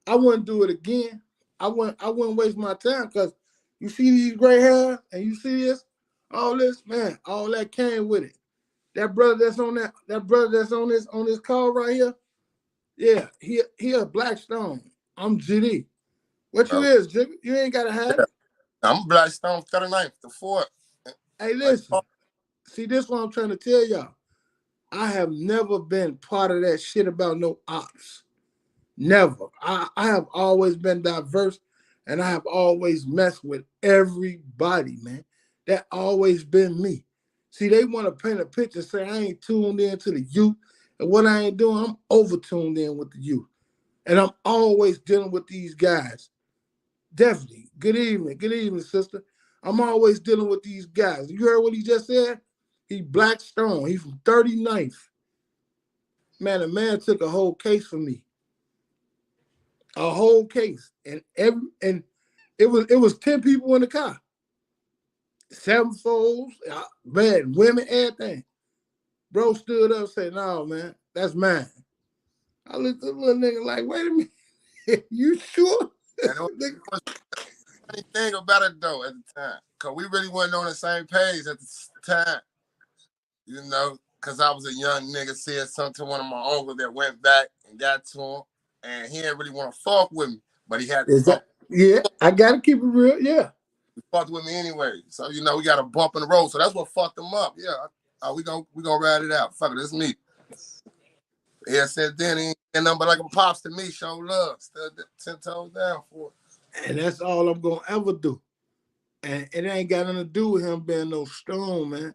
I wouldn't do it again. I wouldn't waste my time because you see these gray hair and you see this, all this, man, all that came with it. That brother that's on this call right here, yeah, he a Blackstone. I'm GD. What you is, Jigga? You ain't gotta have it. I'm Blackstone 39th, the 4th. Hey, listen. See, this is what I'm trying to tell y'all. I have never been part of that shit about no ops. Never. I have always been diverse, and I have always messed with everybody, man. That always been me. See, they want to paint a picture, say I ain't tuned in to the youth And what I ain't doing, I'm over tuned in with the youth. And I'm always dealing with these guys. Definitely. Good evening, sister. I'm always dealing with these guys. You heard what he just said? He Black Stone. He from 39th. Man, the man took a whole case for me. A whole case. And it was 10 people in the car. 7 folds, man, women, everything. Bro stood up and said, no, man, that's mine. I looked at the little nigga like, wait a minute, you sure? And it was funny thing about it though at the time, because we really wasn't on the same page at the time. You know, because I was a young nigga, said something to one of my uncles that went back and got to him, and he didn't really want to fuck with me, but he had to fuck. Yeah, I gotta keep it real, yeah. He fucked with me anyway. So, you know, we got a bump in the road. So that's what fucked him up. Yeah. We gonna ride it out. Fuck it, it's me. Yeah, since then he ain't nothing but like a pops to me, show love. Still 10 toes down for it. And that's all I'm gonna ever do. And it ain't got nothing to do with him being no stone, man.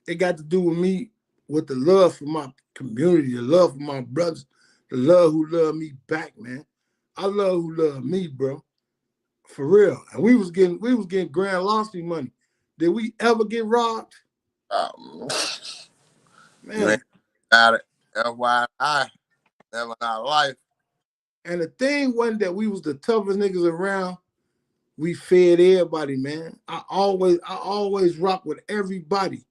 It got to do with me, with the love for my community, the love for my brothers, the love who love me back, man. I love who love me, bro. For real. And we was getting grand larceny money. Did we ever get robbed? Man. You ain't got it. FYI. Never in our life. And the thing wasn't that we was the toughest niggas around. We fed everybody, man. I always rock with everybody.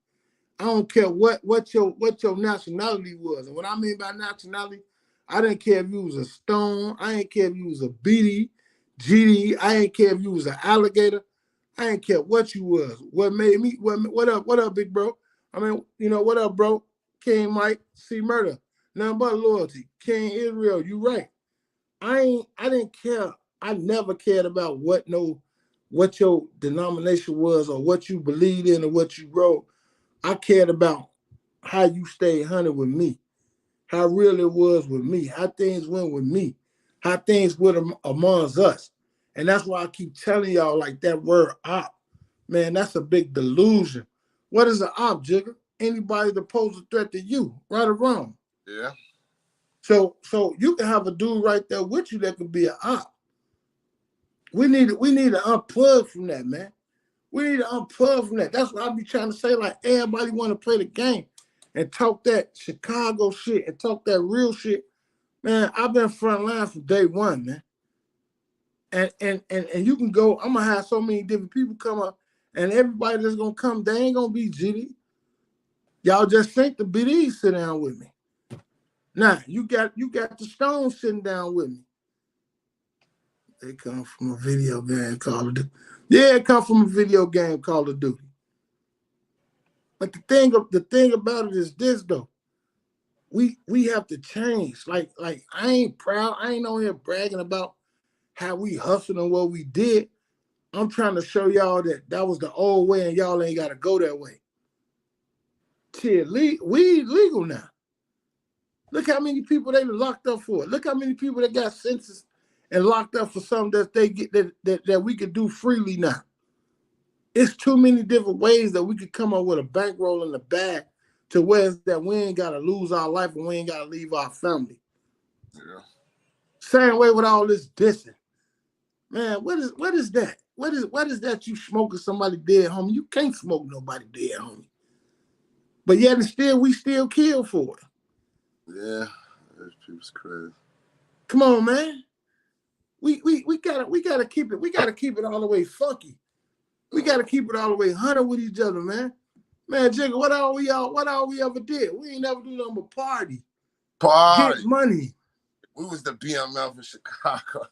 I don't care what your nationality was. And what I mean by nationality, I didn't care if you was a Stone. I didn't care if you was a BD, GD. I didn't care if you was an alligator. I didn't care what you was. What made me, what up, big bro? I mean, you know, what up, bro? King Mike, C Murder. Nothing but loyalty. King Israel, you right. I didn't care. I never cared about what your denomination was or what you believed in or what you wrote. I cared about how you stayed hunted with me, how real it was with me, how things went with me, how things went amongst us. And that's why I keep telling y'all, like, that word op, man, that's a big delusion. What is an op, Jigger? Anybody that poses a threat to you, right or wrong. Yeah. So you can have a dude right there with you that could be an op. We need to unplug from that, man. We need to unplug from that. That's what I be trying to say. Like, everybody want to play the game and talk that Chicago shit and talk that real shit. Man, I've been front line from day one, man. And you can go, I'm gonna have so many different people come up, and everybody that's gonna come, they ain't gonna be GD. Y'all just think the BDs sit down with me. Nah, you got the Stones sitting down with me. They come from a video game called of Duty. Yeah, it come from a video game called of Duty. But the thing about it is this though. We have to change. Like I ain't proud. I ain't on here bragging about how we hustled and what we did. I'm trying to show y'all that was the old way and y'all ain't got to go that way. Shit, we legal now. Look how many people they locked up for. Look how many people that got sentenced and locked up for something that they get that we could do freely now. It's too many different ways that we could come up with a bankroll in the bag to where that we ain't got to lose our life and we ain't got to leave our family. Yeah. Same way with all this dissing. Man, what is that? What is that you smoking somebody dead, homie? You can't smoke nobody dead, homie. But yet and we still kill for it. Yeah, those people's crazy. Come on, man. We gotta keep it. We gotta keep it all the way funky. We gotta keep it all the way 100 with each other, man. Man, Jigga, what all we ever did? We ain't never do nothing but party. Get money. We was the BMF in Chicago.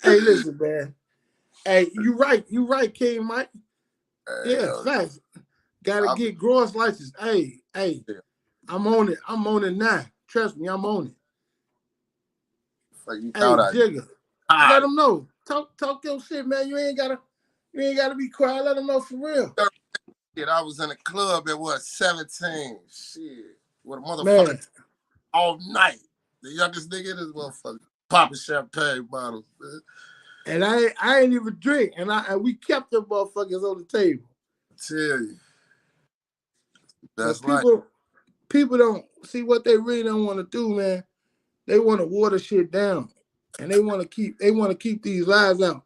Hey, listen, man. Hey, you right, King Mike. Yeah, facts. Gotta get growers license. Hey, yeah. I'm on it now. Trust me, I'm on it. Like hey, Jigga, let them know. Talk your shit, man. You ain't gotta be quiet. Let them know for real. I was in a club at 17. Shit. With a motherfucker man. All night. The youngest nigga in this motherfucker. Popping champagne bottles, man. And I ain't even drink. And we kept them motherfuckers on the table. I tell you. That's right. people don't see what they really don't want to do, man. They want to water shit down, and they want to keep these lies out.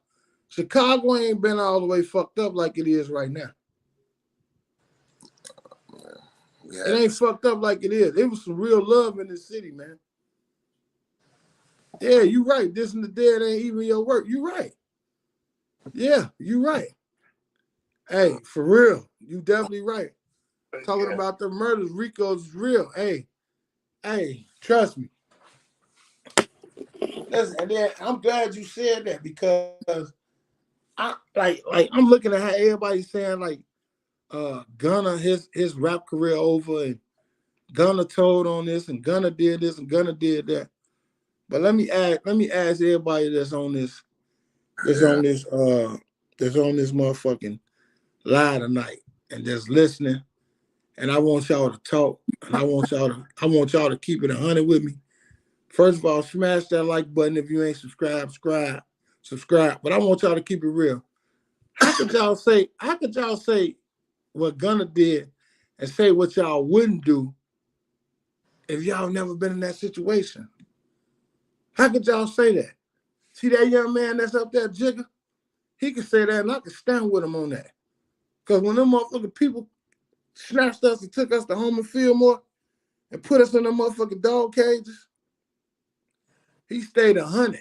Chicago ain't been all the way fucked up like it is right now. Yeah, it ain't fucked up like it is. It was some real love in the city, man. Yeah, you right. This and the dead ain't even your work. You right. Yeah, you right. Hey, for real, you definitely right. Talking about the murders, Rico's real. Hey, trust me. Listen, and then I'm glad you said that because I I'm looking at how everybody's saying like Gunna his rap career over and Gunna told on this and Gunna did this and Gunna did that. But let me ask everybody that's on this motherfucking live tonight and just listening. And I want y'all to talk, and I want y'all to keep it 100 with me. First of all, smash that like button if you ain't subscribed. Subscribe. But I want y'all to keep it real. How could y'all say what Gunna did and say what y'all wouldn't do if y'all never been in that situation? How could y'all say that? See that young man that's up there, Jigga? He can say that, and I can stand with him on that. Because when them motherfucking people snatched us and took us to Home and Fillmore and put us in the motherfucking dog cages, he stayed 100.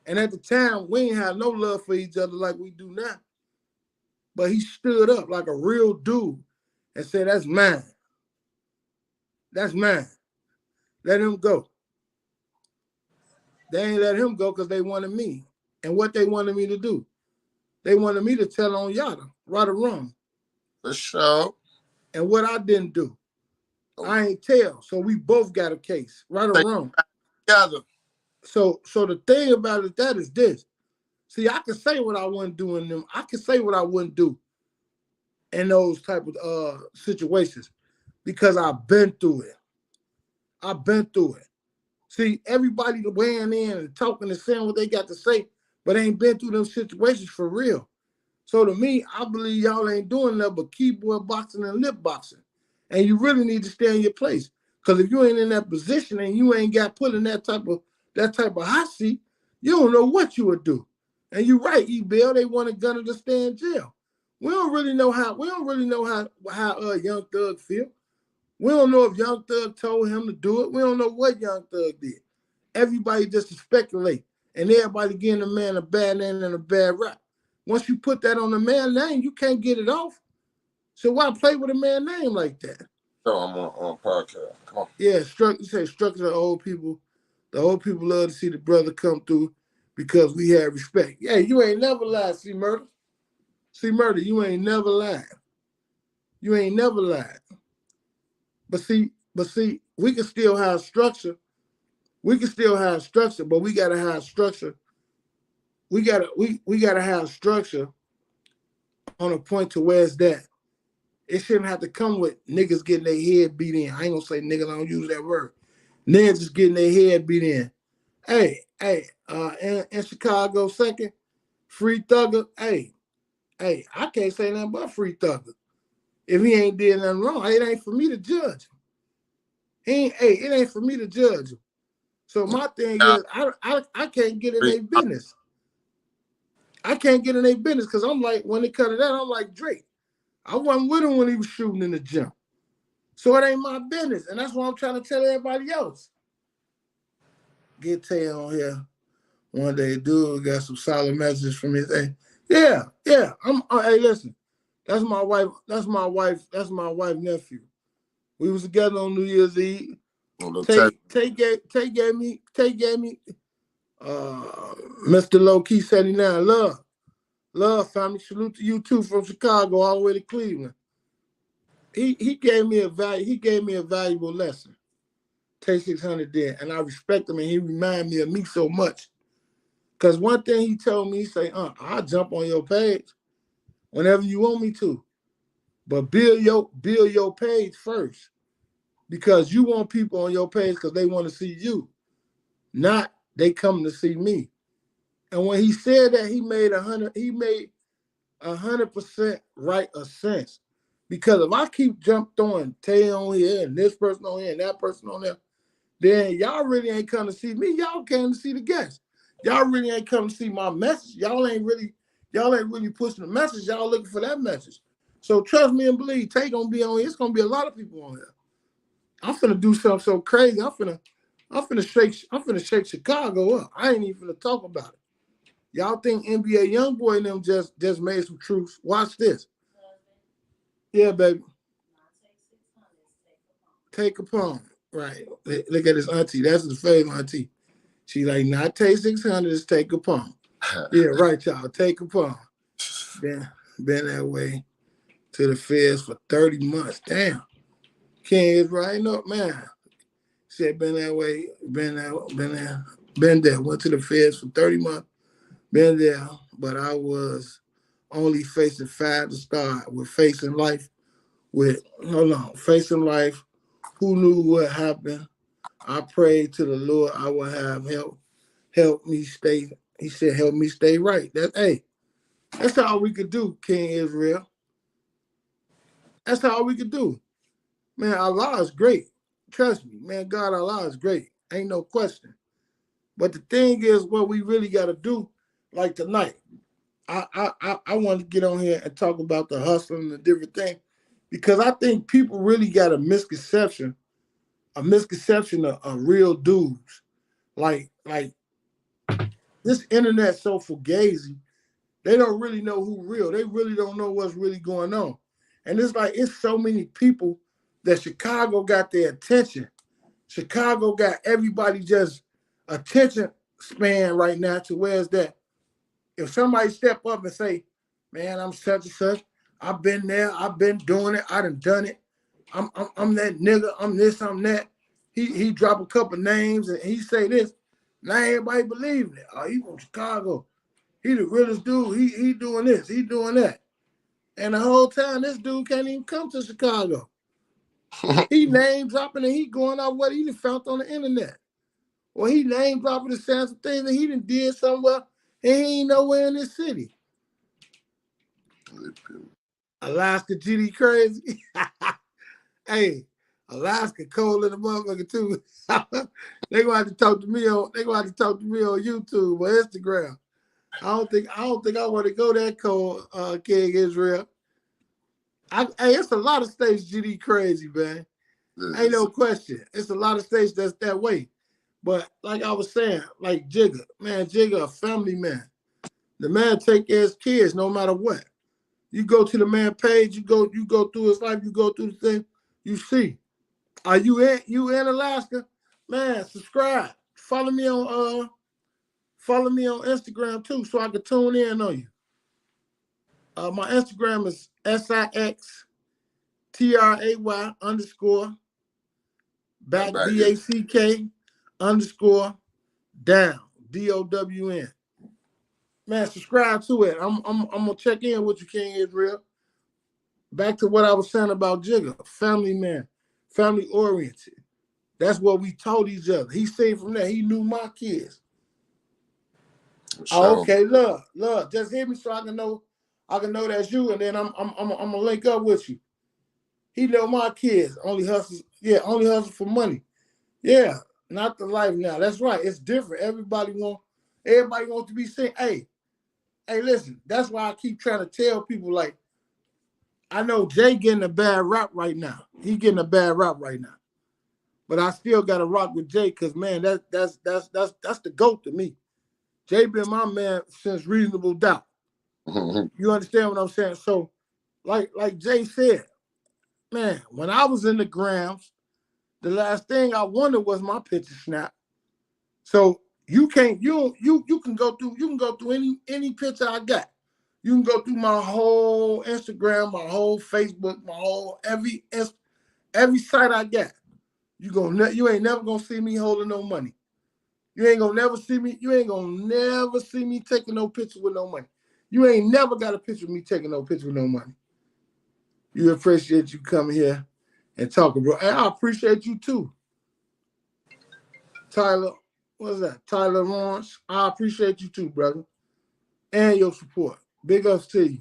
And at the time, we ain't had no love for each other like we do now. But he stood up like a real dude and said, that's mine. That's mine. Let him go. They ain't let him go because they wanted me. And what they wanted me to do? They wanted me to tell on Yada, right or wrong. For sure. And what I didn't do, I ain't tell. So we both got a case, right or wrong. Together. So the thing about it, that is this. See, I can say what I wouldn't do in them. I can say what I wouldn't do in those type of situations because I've been through it. I've been through it. See, everybody weighing in and talking and saying what they got to say, but ain't been through them situations for real. So to me, I believe y'all ain't doing nothing but keyboard boxing and lip boxing. And you really need to stay in your place. Because if you ain't in that position and you ain't got put in that type of hot seat, you don't know what you would do. And you're right, E-Bill, they wanted Gunna to stay in jail. We don't really know how Young Thug feel. We don't know if Young Thug told him to do it. We don't know what Young Thug did. Everybody just speculate. And everybody giving the man a bad name and a bad rap. Once you put that on a man's name, you can't get it off. So why play with a man's name like that? So I'm on podcast. Come on. Yeah, structure the old people. The old people love to see the brother come through because we have respect. Yeah, you ain't never lied, C Murder. C Murder, you ain't never lied. You ain't never lied. But see, we can still have structure. We can still have structure, but we gotta have structure. We gotta have structure on a point to where it's that. It shouldn't have to come with niggas getting their head beat in. I ain't gonna say niggas, I don't use that word. Niggas just getting their head beat in. Hey, in Chicago second, Free Thugger, hey, I can't say nothing but Free Thugger. If he ain't did nothing wrong, it ain't for me to judge him. It ain't for me to judge him. So my thing is, I can't get in their business. I can't get in their business because I'm like, when they cut it out, I'm like Drake. I wasn't with him when he was shooting in the gym. So it ain't my business. And that's what I'm trying to tell everybody else. Get Tay on here one day, dude. Got some solid messages from his. Hey, yeah. Hey, listen. That's my wife nephew. We was together on New Year's Eve. Tay gave me Mr. Low Key 79. Love, family. Salute to you too from Chicago all the way to Cleveland. He gave me a valuable lesson. Tay 600 did, and I respect him, and he reminded me of me so much. Because one thing he told me, he say, I'll jump on your page whenever you want me to. But build your page first. Because you want people on your page because they want to see you. Not they come to see me. And when he said that, he made 100% right of sense. Because if I keep throwing Tay on here and this person on here and that person on there, then y'all really ain't come to see me. Y'all came to see the guests. Y'all really ain't come to see my message. Y'all ain't really pushing the message. Y'all looking for that message. So trust me and believe, Tay gonna be on here. It's gonna be a lot of people on here. I'm finna do something so crazy. I'm finna shake Chicago up. I ain't even finna talk about it. Y'all think NBA YoungBoy and them just made some truths? Watch this. Yeah, baby. Take a palm. Right. Look at his auntie. That's his favorite auntie. She like, not take 600, it's take a palm. Yeah, right, y'all. Take a palm. Been that way to the feds for 30 months. Damn. King is right up, man. Said been that way, been there. Went to the feds for 30 months. Been there, but I was only facing 5 to start with facing life. Facing life. Who knew what happened? I prayed to the Lord I will have help me stay. He said, help me stay right. That's all we could do, King Israel. That's all we could do. Man, Allah is great. Trust me, man, God, Allah is great. Ain't no question. But the thing is, what we really got to do, like tonight, I want to get on here and talk about the hustle and the different thing, because I think people really got a misconception of real dudes. Like this internet so fugazi, they don't really know who real. They really don't know what's really going on. And it's so many people that Chicago got their attention. Chicago got everybody just attention span right now to where is that if somebody step up and say, man, I'm such and such, I've been there, I've been doing it, I done it. I'm that nigga, I'm this, I'm that. He drop a couple names and he say this. Now everybody believing it. Oh, he from Chicago. He the realest dude. He doing this, he doing that. And the whole time this dude can't even come to Chicago. He name dropping and he going off what he found on the internet. Well, he name dropping the sense of things that he done did somewhere and he ain't nowhere in this city. Alaska GD crazy. Hey, Alaska cold in the motherfucker too. They gonna have to talk to me on YouTube or Instagram. I don't think I want to go that cold, King Israel. Hey, it's a lot of states GD crazy, man. Ain't no question. It's a lot of states that's that way. But like I was saying, like Jigga, a family man. The man take care of his kids no matter what. You go to the man page, you go through his life, you go through the thing, you see. Are you in Alaska? Man, subscribe. Follow me on Instagram too, so I can tune in on you. My Instagram is SIXTRAY _ back BACK _ down DOWN. Man, subscribe to it. I'm gonna check in with you, King Israel. Back to what I was saying about Jigga, family man, family oriented. That's what we told each other. He seen from there. He knew my kids. Sure. Oh, okay, love, just hit me so I can know that's you, and then I'm gonna link up with you. He know my kids. Only hustle for money. Yeah, not the life now. That's right. It's different. Everybody wants to be seen. Hey, listen. That's why I keep trying to tell people, like, I know Jay getting a bad rap right now. He getting a bad rap right now. But I still gotta rock with Jay because, man, that's the GOAT to me. Jay been my man since Reasonable Doubt. You understand what I'm saying? So, like Jay said, man, when I was in the grams, the last thing I wanted was my picture snap. So you can go through any picture I got. You can go through my whole Instagram, my whole Facebook, my whole every site I got. You ain't never gonna see me holding no money. You ain't gonna never see me taking no picture with no money. You ain't never got a picture of me taking no picture with no money. You appreciate you coming here and talking, bro. And I appreciate you too. Tyler, what's that? Tyler Lawrence. I appreciate you too, brother. And your support. Big ups to you.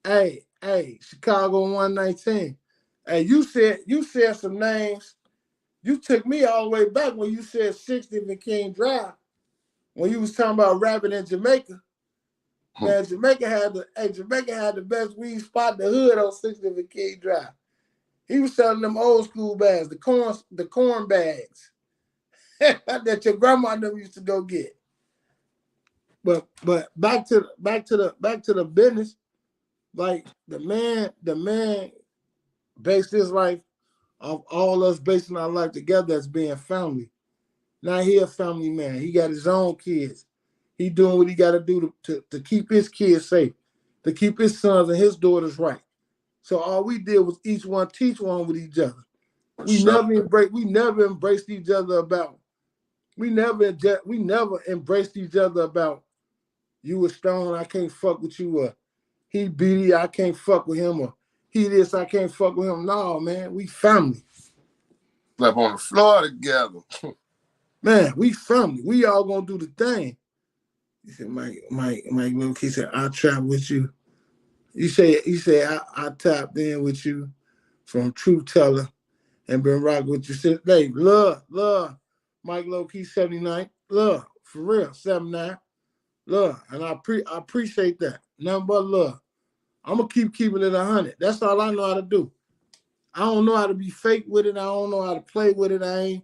Hey, Hey, Chicago 119. Hey, you said some names. You took me all the way back when you said 60th and King Drive. When you was talking about rapping in Jamaica. Man, Jamaica had the best weed spot in the hood on 60th and King Drive. He was selling them old school bags, the corn bags that your grandma and them used to go get. But back to the business. Like the man based his life off all us basing our life together as being family. Now he a family man. He got his own kids. He doing what he got to do to keep his kids safe, to keep his sons and his daughters right. So all we did was each one teach one with each other. We never embraced each other about. We never embraced each other about you a stone, I can't fuck with you, or he beat I can't fuck with him, or he this, I can't fuck with him. No, man, we family. Slept on the floor together. Man, we family. We all gonna do the thing. He said, Mike, look, he said, I'll trap with you. He said, I tapped in with you from Truth Teller and been rocking with you since day. Love, Mike Low-Key 79. Love, for real, 79. Love. And I appreciate that. Nothing but love. I'm gonna keep keeping it 100. That's all I know how to do. I don't know how to be fake with it. I don't know how to play with it. I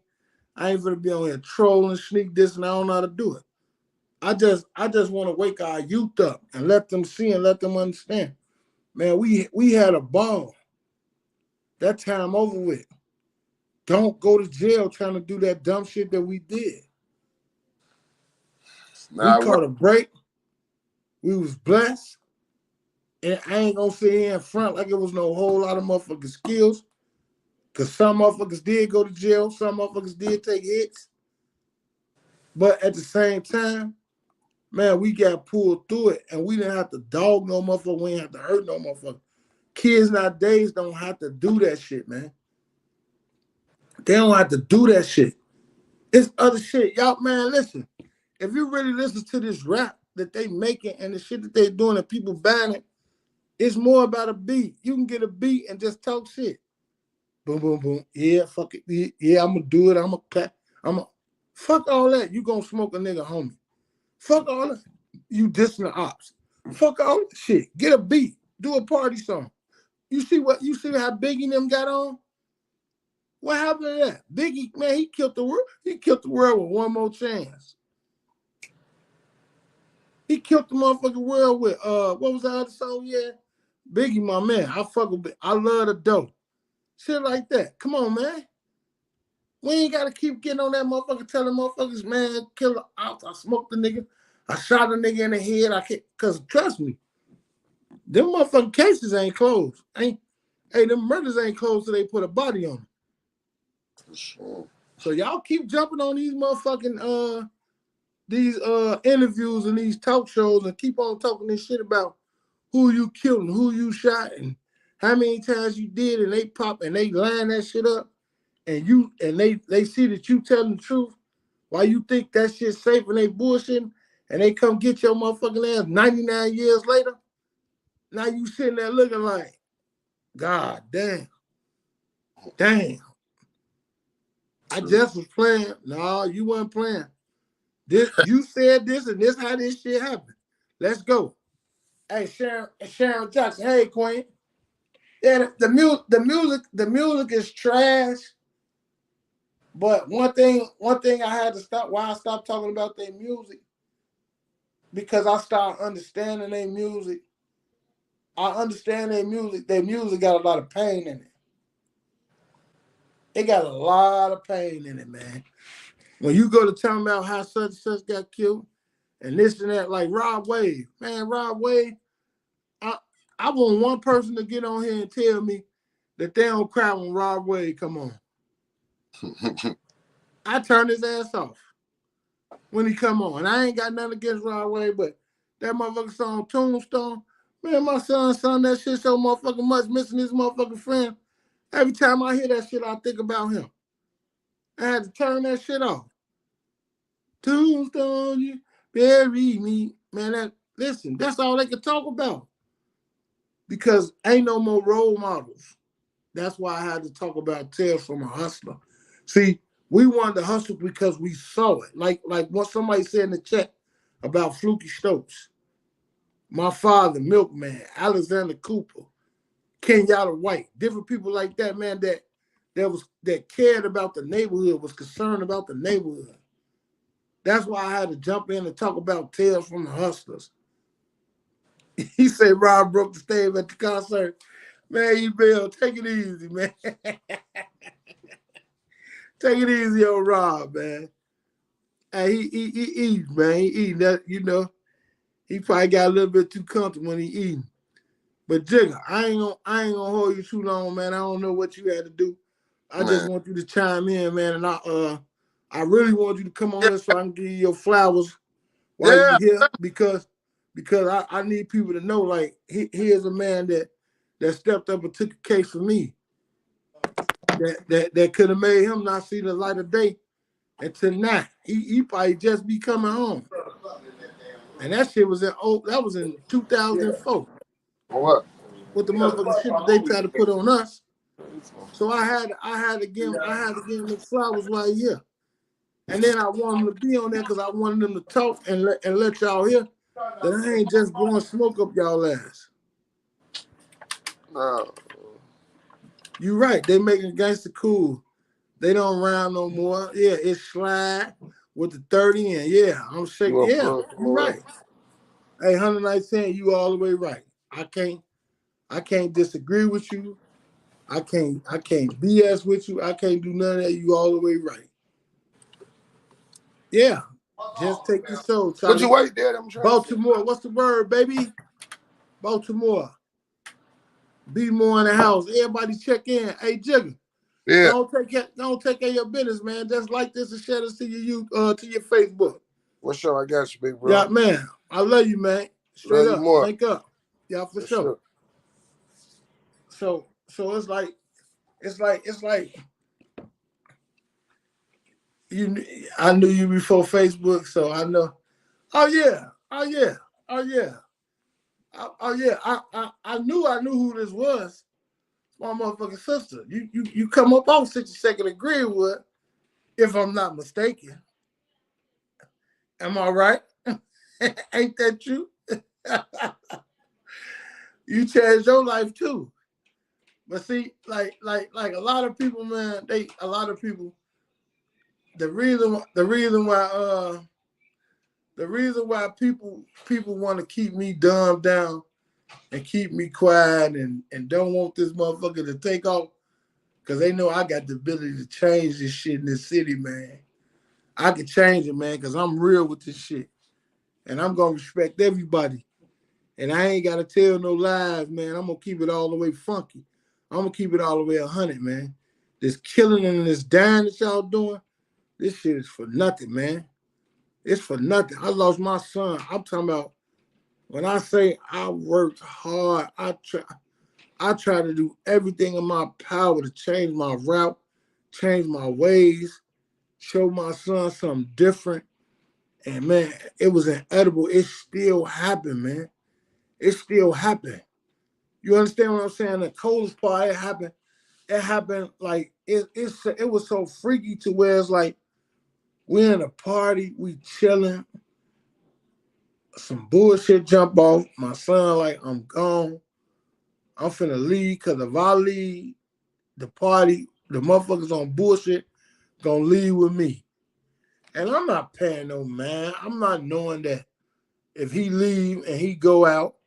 ain't gonna be on here trolling, sneak this, and I don't know how to do it. I just want to wake our youth up and let them see and let them understand. Man, we had a ball. That time over with. Don't go to jail trying to do that dumb shit that we did. We caught a break. We was blessed. And I ain't gonna sit here in front like it was no whole lot of motherfucking skills. Because some motherfuckers did go to jail. Some motherfuckers did take hits. But at the same time, man, we got pulled through it. And we didn't have to dog no motherfucker. We didn't have to hurt no motherfucker. Kids nowadays don't have to do that shit, man. They don't have to do that shit. It's other shit. Y'all, man, listen. If you really listen to this rap that they making and the shit that they doing and people buying it, it's more about a beat. You can get a beat and just talk shit. Boom, boom, boom. Yeah, fuck it. Yeah, I'm gonna do it. I'm gonna clap. Fuck all that. You gonna smoke a nigga, homie. Fuck all that. You dissing the ops. Fuck all that shit. Get a beat. Do a party song. You see how Biggie and them got on? What happened to that? Biggie, man, he killed the world. He killed the world with One More Chance. He killed the motherfucking world with what was the other song? Yeah, Biggie, my man. I love the dope. Shit like that. Come on, man. We ain't gotta keep getting on that motherfucker telling motherfuckers, man, kill the ops. I smoked the nigga. I shot a nigga in the head. I can't, cause trust me, them motherfucking cases ain't closed. Them murders ain't closed till they put a body on them. For sure. So y'all keep jumping on these motherfucking interviews and these talk shows and keep on talking this shit about who you killed and who you shot and how many times you did, and they pop and they line that shit up, and they see that you telling the truth. Why you think that shit's safe and they bullshitting, and they come get your motherfucking ass 99 years later? Now you sitting there looking like, God damn. I just was playing. No, you weren't playing. You said this and this how this shit happened. Let's go. Hey, Sharon Jackson. Hey, Queen. Yeah, the music is trash. But one thing I had to stop. Why I stopped talking about their music? Because I started understanding their music. I understand their music. Their music got a lot of pain in it. It got a lot of pain in it, man. When you go to talking about how such and such got killed and this and that, like Rod Wave, man, Rod Wave, I want one person to get on here and tell me that they don't cry when Rod Wave come on. I turn his ass off when he come on. And I ain't got nothing against Rod Wave, but that motherfucker song Tombstone, man, my son sung that shit so motherfucking much, missing his motherfucking friend. Every time I hear that shit, I think about him. I had to turn that shit off. Tombstone, you bury me. Man, listen, that's all they could talk about. because ain't no more role models. That's why I had to talk about Tales from a Hustler. See, we wanted to hustle because we saw it. Like what somebody said in the chat about Fluky Stokes. My father, Milkman, Alexander Cooper, Kenyatta White, different people like that, man, that cared about the neighborhood, was concerned about the neighborhood. That's why I had to jump in and talk about Tales from the Hustlers. He said Rob broke the stage at the concert. Man, you Bill, take it easy, man. Take it easy on Rob, man. Hey, he eats, man. He eating that, you know. He probably got a little bit too comfortable when he eating. But Jigga, I ain't gonna hold you too long, man. I don't know what you had to do. I just want you to chime in, man, and I really want you to come on here so I can give you your flowers while you're here because I need people to know, like, he is a man that stepped up and took a case for me. That could have made him not see the light of day until now. He probably just be coming home. And that shit was in 2004. What? With the motherfucking shit that they tried to put on us. So I had to give him the flowers while he's here. And then I wanted him to be on there because I wanted them to talk and let y'all hear that I ain't just blowing smoke up y'all ass. No. You right. They making gangster cool. They don't rhyme no more. Yeah, it's slide with the 30 in. Yeah, I'm shaking. Yeah, you right. Hey, 119, you all the way right. I can't disagree with you. I can't BS with you. I can't do none of that. You all the way right. Yeah. Just take your soul, Charlie. But you wait there. Baltimore. What's the word, baby? Baltimore. Be more in the house. Everybody check in. Hey, Jigga. Yeah. Don't take care of your business, man. Just like this and share this to your Facebook. What's up? I got you, big bro. Yeah, man. I love you, man. Straight love up. You more. Link up. Yeah, for sure. So it's like I knew you before Facebook, so I know. I knew who this was. My motherfucking sister. You come up on 62nd and Greenwood, if I'm not mistaken. Am I right? Ain't that true? You changed your life too. But see, like a lot of people, man, the reason why people want to keep me dumbed down and keep me quiet and don't want this motherfucker to take off, because they know I got the ability to change this shit in this city, man. I can change it, man, because I'm real with this shit. And I'm going to respect everybody. And I ain't got to tell no lies, man. I'm going to keep it all the way funky. I'm going to keep it all the way 100, man. This killing and this dying that y'all doing, this shit is for nothing, man. It's for nothing. I lost my son. I'm talking about, when I say I worked hard, I try to do everything in my power to change my route, change my ways, show my son something different. And man, it was inedible. It still happened, man. It still happened. You understand what I'm saying? The coldest part, it happened like it was so freaky to where it's like we're in a party, we chilling, some bullshit jump off. My son like, I'm gone. I'm finna leave, because if I leave the party, the motherfuckers on bullshit gonna leave with me. And I'm not paying no man. I'm not knowing that if he leave and he go out,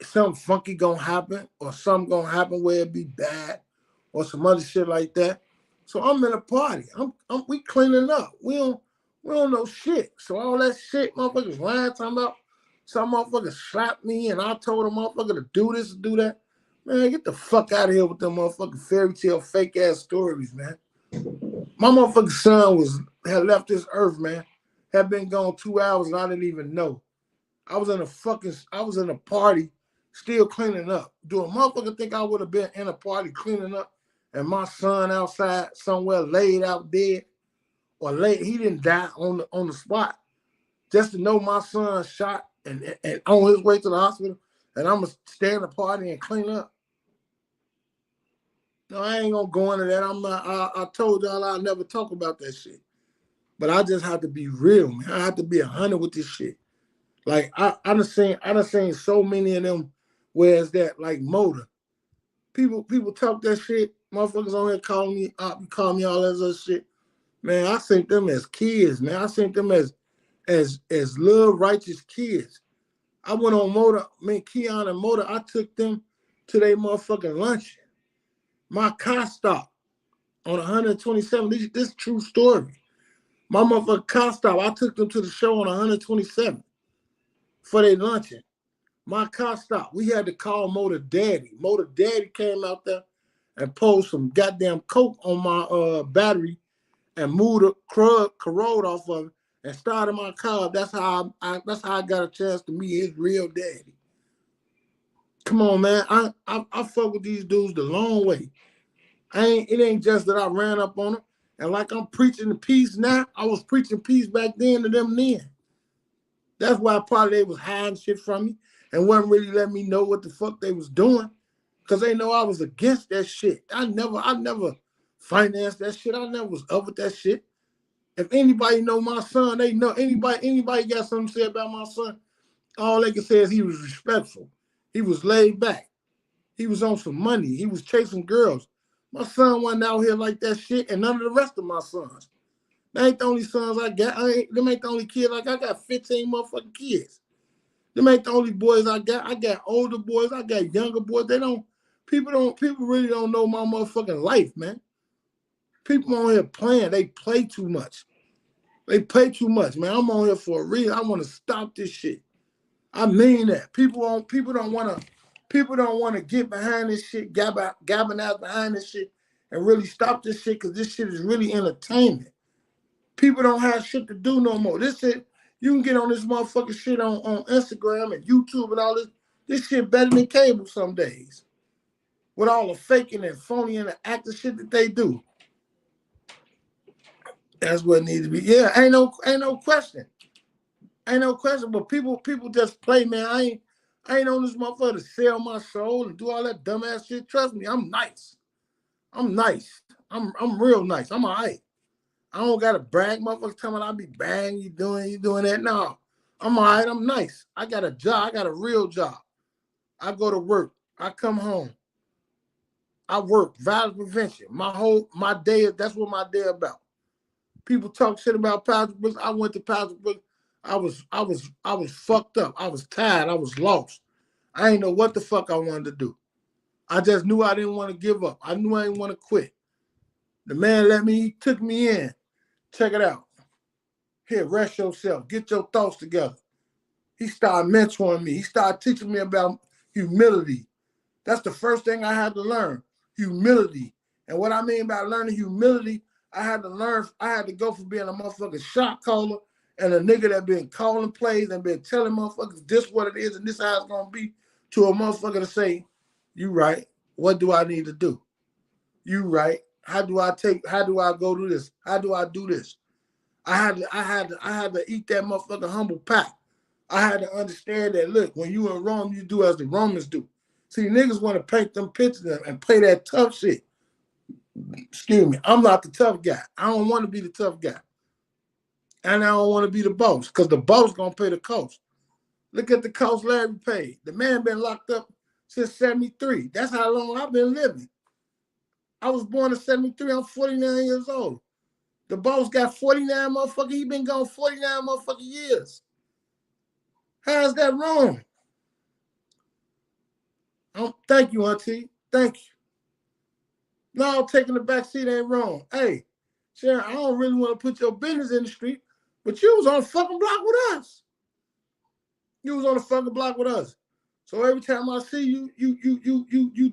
something funky gonna happen, or something gonna happen where it be bad, or some other shit like that. So I'm in a party. We cleaning up. We don't know shit. So all that shit, motherfuckers lying, talking about some motherfucker slapped me and I told a motherfucker to do this and do that. Man, get the fuck out of here with them motherfucking fairy tale fake ass stories, man. My motherfucking son had left this earth, man. Had been gone 2 hours and I didn't even know. I was in a party still cleaning up. Do a motherfucker think I would have been in a party cleaning up and my son outside somewhere laid out dead? Or he didn't die on the spot. Just to know my son shot and on his way to the hospital and I'm gonna stay in the party and clean up. No, I ain't gonna go into that. I'm not. I told y'all I'll never talk about that shit. But I just have to be real, man. I have to be 100 with this shit. Like I done seen so many of them. Where's that like motor? People talk that shit. Motherfuckers on here calling me all that other shit. Man, I think them as kids, man. I think them as little righteous kids. I went on motor, man, Keon and motor. I took them to their motherfucking luncheon. My car stopped on 127. This true story. My motherfucking car stopped. I took them to the show on 127 for their luncheon. My car stopped. We had to call Motor Daddy. Motor Daddy came out there and pulled some goddamn coke on my battery and moved the corrode off of it and started my car. That's how I got a chance to meet his real daddy. Come on, man. I fuck with these dudes the long way. It ain't just that I ran up on them. And like I'm preaching the peace now, I was preaching peace back then to them then. That's why probably they was hiding shit from me and wasn't really letting me know what the fuck they was doing. Cause they know I was against that shit. I never financed that shit. I never was up with that shit. If anybody know my son, they know anybody got something to say about my son, all they can say is he was respectful. He was laid back. He was on some money. He was chasing girls. My son wasn't out here like that shit, and none of the rest of my sons. They ain't the only sons I got. Them ain't the only kids I got 15 motherfucking kids. Them ain't the only boys I got. I got older boys. I got younger boys. People really don't know my motherfucking life, man. People on here playing. They play too much. They play too much, man. I'm on here for a reason. I want to stop this shit. I mean that. People don't want to get behind this shit, gabbing out behind this shit, and really stop this shit because this shit is really entertainment. People don't have shit to do no more. This shit, you can get on this motherfucking shit on Instagram and YouTube and all this. This shit better than cable some days. With all the faking and phony and the acting shit that they do. That's what it needs to be. Yeah, ain't no question. Ain't no question. But people just play, man. I ain't on this motherfucker to sell my soul and do all that dumbass shit. Trust me, I'm nice. I'm nice. I'm real nice. I'm all right. I don't gotta brag. Motherfuckers tell me I be bang, you doing that. No. I'm all right. I'm nice. I got a job. I got a real job. I go to work. I come home. I work. Violence prevention. My day, that's what my day about. People talk shit about Patrick Brooks. I went to Patrick Brooks. I was fucked up. I was tired. I was lost. I didn't know what the fuck I wanted to do. I just knew I didn't want to give up. I knew I didn't want to quit. The man took me in. Check it out. Here, rest yourself. Get your thoughts together. He started mentoring me. He started teaching me about humility. That's the first thing I had to learn, humility. And what I mean by learning humility, I had to go from being a motherfucking shot caller and a nigga that been calling plays and been telling motherfuckers this what it is and this how it's gonna be, to a motherfucker to say, you right, what do I need to do? You right, how do I go do this? How do I do this? I had to eat that motherfucking humble pie. I had to understand that, look, when you in Rome, you do as the Romans do. See, niggas want to paint them pictures and play that tough shit. Excuse me, I'm not the tough guy. I don't want to be the tough guy. And I don't want to be the boss, because the boss going to pay the cost. Look at the cost Larry paid. The man been locked up since 73. That's how long I've been living. I was born in 73. I'm 49 years old. The boss got 49 motherfuckers. He been gone 49 motherfucking years. How's that wrong? Thank you, Auntie. Thank you. No, taking the back seat ain't wrong. Hey, Sharon, I don't really want to put your business in the street, but you was on the fucking block with us. You was on the fucking block with us. So every time I see you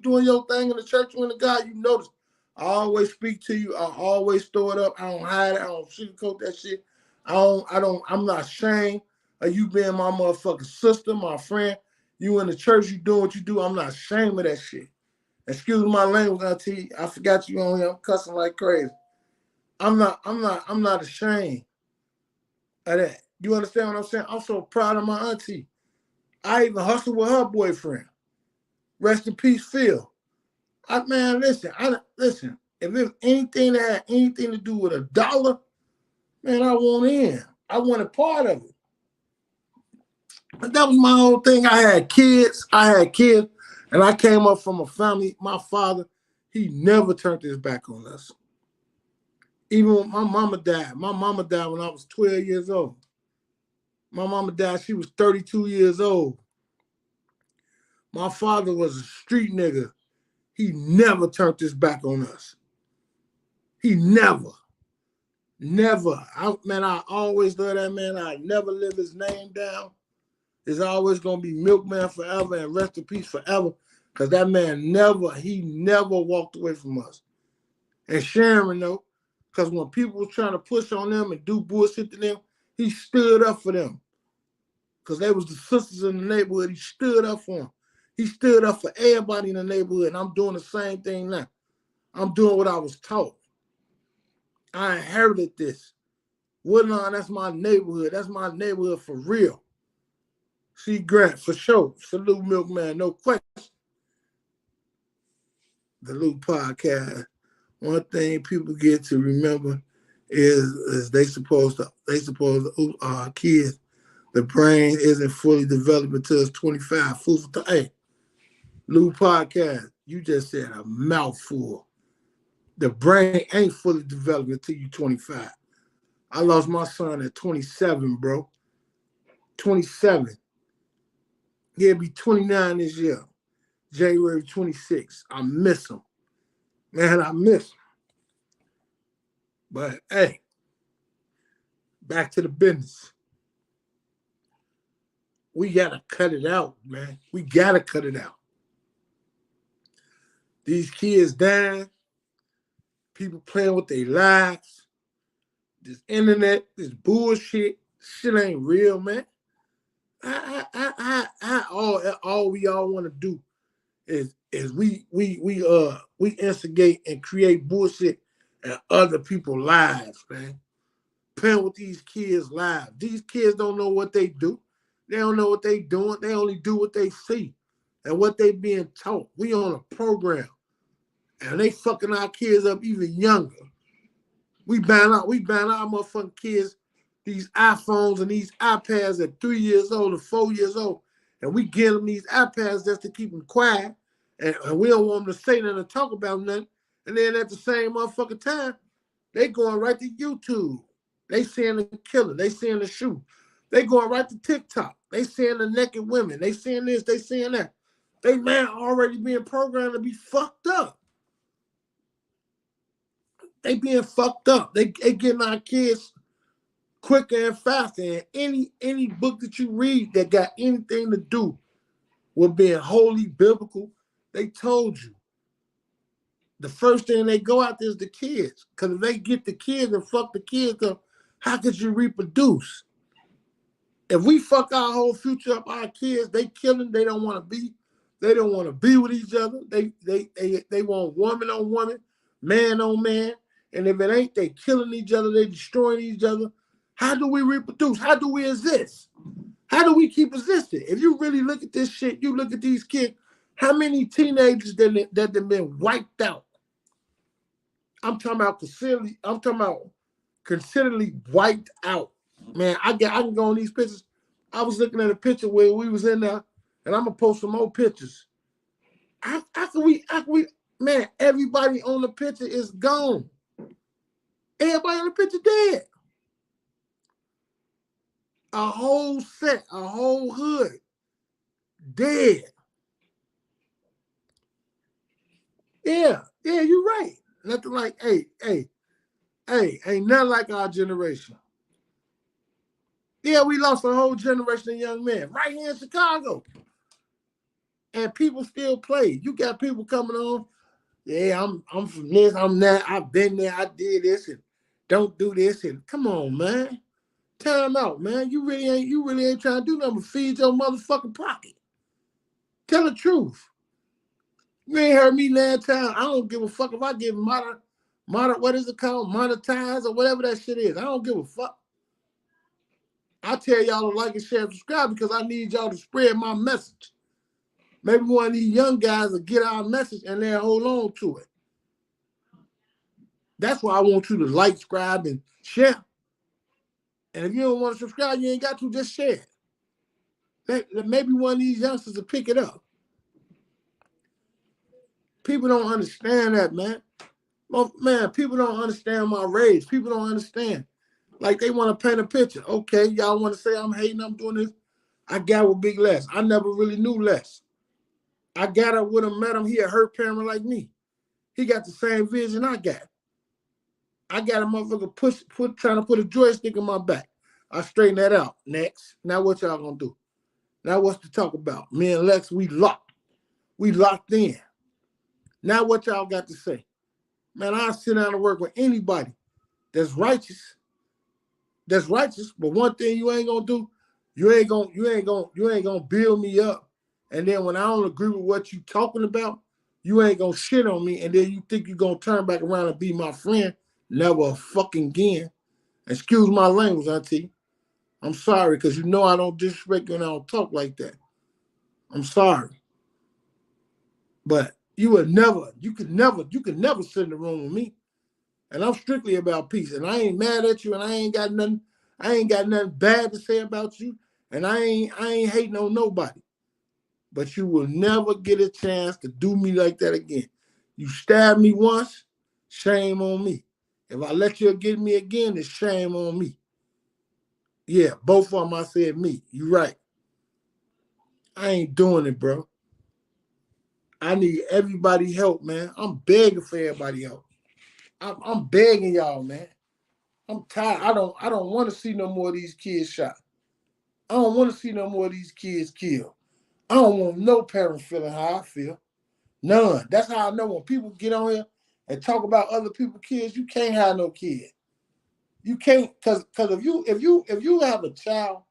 doing your thing in the church when the God, you notice. I always speak to you. I always throw it up. I don't hide it. I don't sugarcoat that shit. I'm not ashamed of you being my motherfucking sister, my friend. You in the church, you doing what you do. I'm not ashamed of that shit. Excuse my language, Auntie. I forgot you on here. I'm cussing like crazy. I'm not ashamed of that. You understand what I'm saying? I'm so proud of my auntie. I even hustled with her boyfriend. Rest in peace, Phil. Man, listen. Listen. If it's anything that had anything to do with $1, man, I want in. I want a part of it. But that was my whole thing. I had kids, and I came up from a family. My father, he never turned his back on us. Even when my mama died when I was 12 years old. My mama died, she was 32 years old. My father was a street nigga. He never turned his back on us. He never. I always love that man. I never live his name down. It's always gonna be Milkman forever and rest in peace forever. Cause that man never walked away from us. And Sharon, though, because when people were trying to push on them and do bullshit to them, he stood up for them. Because they was the sisters in the neighborhood. He stood up for them. He stood up for everybody in the neighborhood. And I'm doing the same thing now. I'm doing what I was taught. I inherited this. Woodlawn, that's my neighborhood. That's my neighborhood for real. C. Grant, for sure. Salute, Milkman, no question. The Luke Podcast. One thing people get to remember is they supposed to kids, the brain isn't fully developed until it's 25. Food for thought. Hey, Luke Podcast, you just said a mouthful. The brain ain't fully developed until you're 25. I lost my son at 27, bro. 27. He'll be 29 this year. January 26. I miss him. Man, I miss him. But hey, back to the business. We gotta cut it out, man. We gotta cut it out. These kids dying, people playing with their lives, this internet, this bullshit, shit ain't real, man. All we all want to do is we instigate and create bullshit in other people's lives, man. Playing with these kids' lives. These kids don't know what they do. They don't know what they doing. They only do what they see and what they being taught. We on a program, and they fucking our kids up even younger. We ban our motherfucking kids these iPhones and these iPads at 3 years old and 4 years old, and we give them these iPads just to keep them quiet, and we don't want them to say nothing and talk about nothing. And then at the same motherfucking time, they going right to YouTube. They seeing the killer. They seeing the shoot. They going right to TikTok. They seeing the naked women. They seeing this. They seeing that. They man already being programmed to be fucked up. They being fucked up. They getting our kids quicker and faster. And any book that you read that got anything to do with being wholly biblical, they told you. The first thing they go after is the kids. Because if they get the kids and fuck the kids up, how could you reproduce? If we fuck our whole future up, our kids, they killing, they don't want to be with each other. They want woman on woman, man on man. And if it ain't, they killing each other, they destroying each other. How do we reproduce? How do we exist? How do we keep existing? If you really look at this shit, you look at these kids, how many teenagers that have been wiped out? I'm talking about considerably wiped out. Man, I can go on these pictures. I was looking at a picture where we was in there, and I'm gonna post some more pictures. How can we, man, everybody on the picture is gone. Everybody on the picture dead. A whole set, a whole hood, dead. Yeah, you're right. Nothing like, hey, ain't nothing like our generation. Yeah, we lost a whole generation of young men right here in Chicago. And people still play. You got people coming on, yeah, I'm from this, I'm that, I've been there, I did this, and don't do this. And come on, man. Time out, man. You really ain't trying to do nothing but feed your motherfucking pocket. Tell the truth. You ain't heard me last time. I don't give a fuck if I get what is it called? Monetized or whatever that shit is. I don't give a fuck. I tell y'all to like and share and subscribe because I need y'all to spread my message. Maybe one of these young guys will get our message and they'll hold on to it. That's why I want you to like, subscribe, and share. And if you don't want to subscribe, you ain't got to, just share it. Maybe one of these youngsters will pick it up. People don't understand that, man. Well, man, people don't understand my rage. People don't understand. Like, they want to paint a picture. Okay, y'all want to say I'm hating, I'm doing this. I got with Big Les. I never really knew Les. I got up with him, met him. He a hurt parent like me. He got the same vision I got. I got a motherfucker trying to put a joystick in my back. I straighten that out. Next. Now what y'all gonna do? Now what's to talk about? Me and Lex, we locked. We locked in. Now what y'all got to say? Man, I'll sit down and work with anybody that's righteous. That's righteous. But one thing you ain't gonna do, you ain't gonna build me up. And then when I don't agree with what you talking about, you ain't gonna shit on me. And then you think you're gonna turn back around and be my friend. Never fucking again. Excuse my language, Auntie. I'm sorry, because you know I don't disrespect you and I don't talk like that. I'm sorry. But you could never sit in the room with me. And I'm strictly about peace. And I ain't mad at you, and I ain't got nothing bad to say about you. And I ain't hating on nobody. But you will never get a chance to do me like that again. You stabbed me once, shame on me. If I let you get me again, it's shame on me. Yeah, both of them, I said me. You right. I ain't doing it, bro. I need everybody help, man. I'm begging for everybody help. I'm begging y'all, man. I'm tired. I don't want to see no more of these kids shot. I don't want to see no more of these kids killed. I don't want no parent feeling how I feel. None. That's how I know when people get on here and talk about other people's kids, you can't have no kid. You can't, cause if you have a child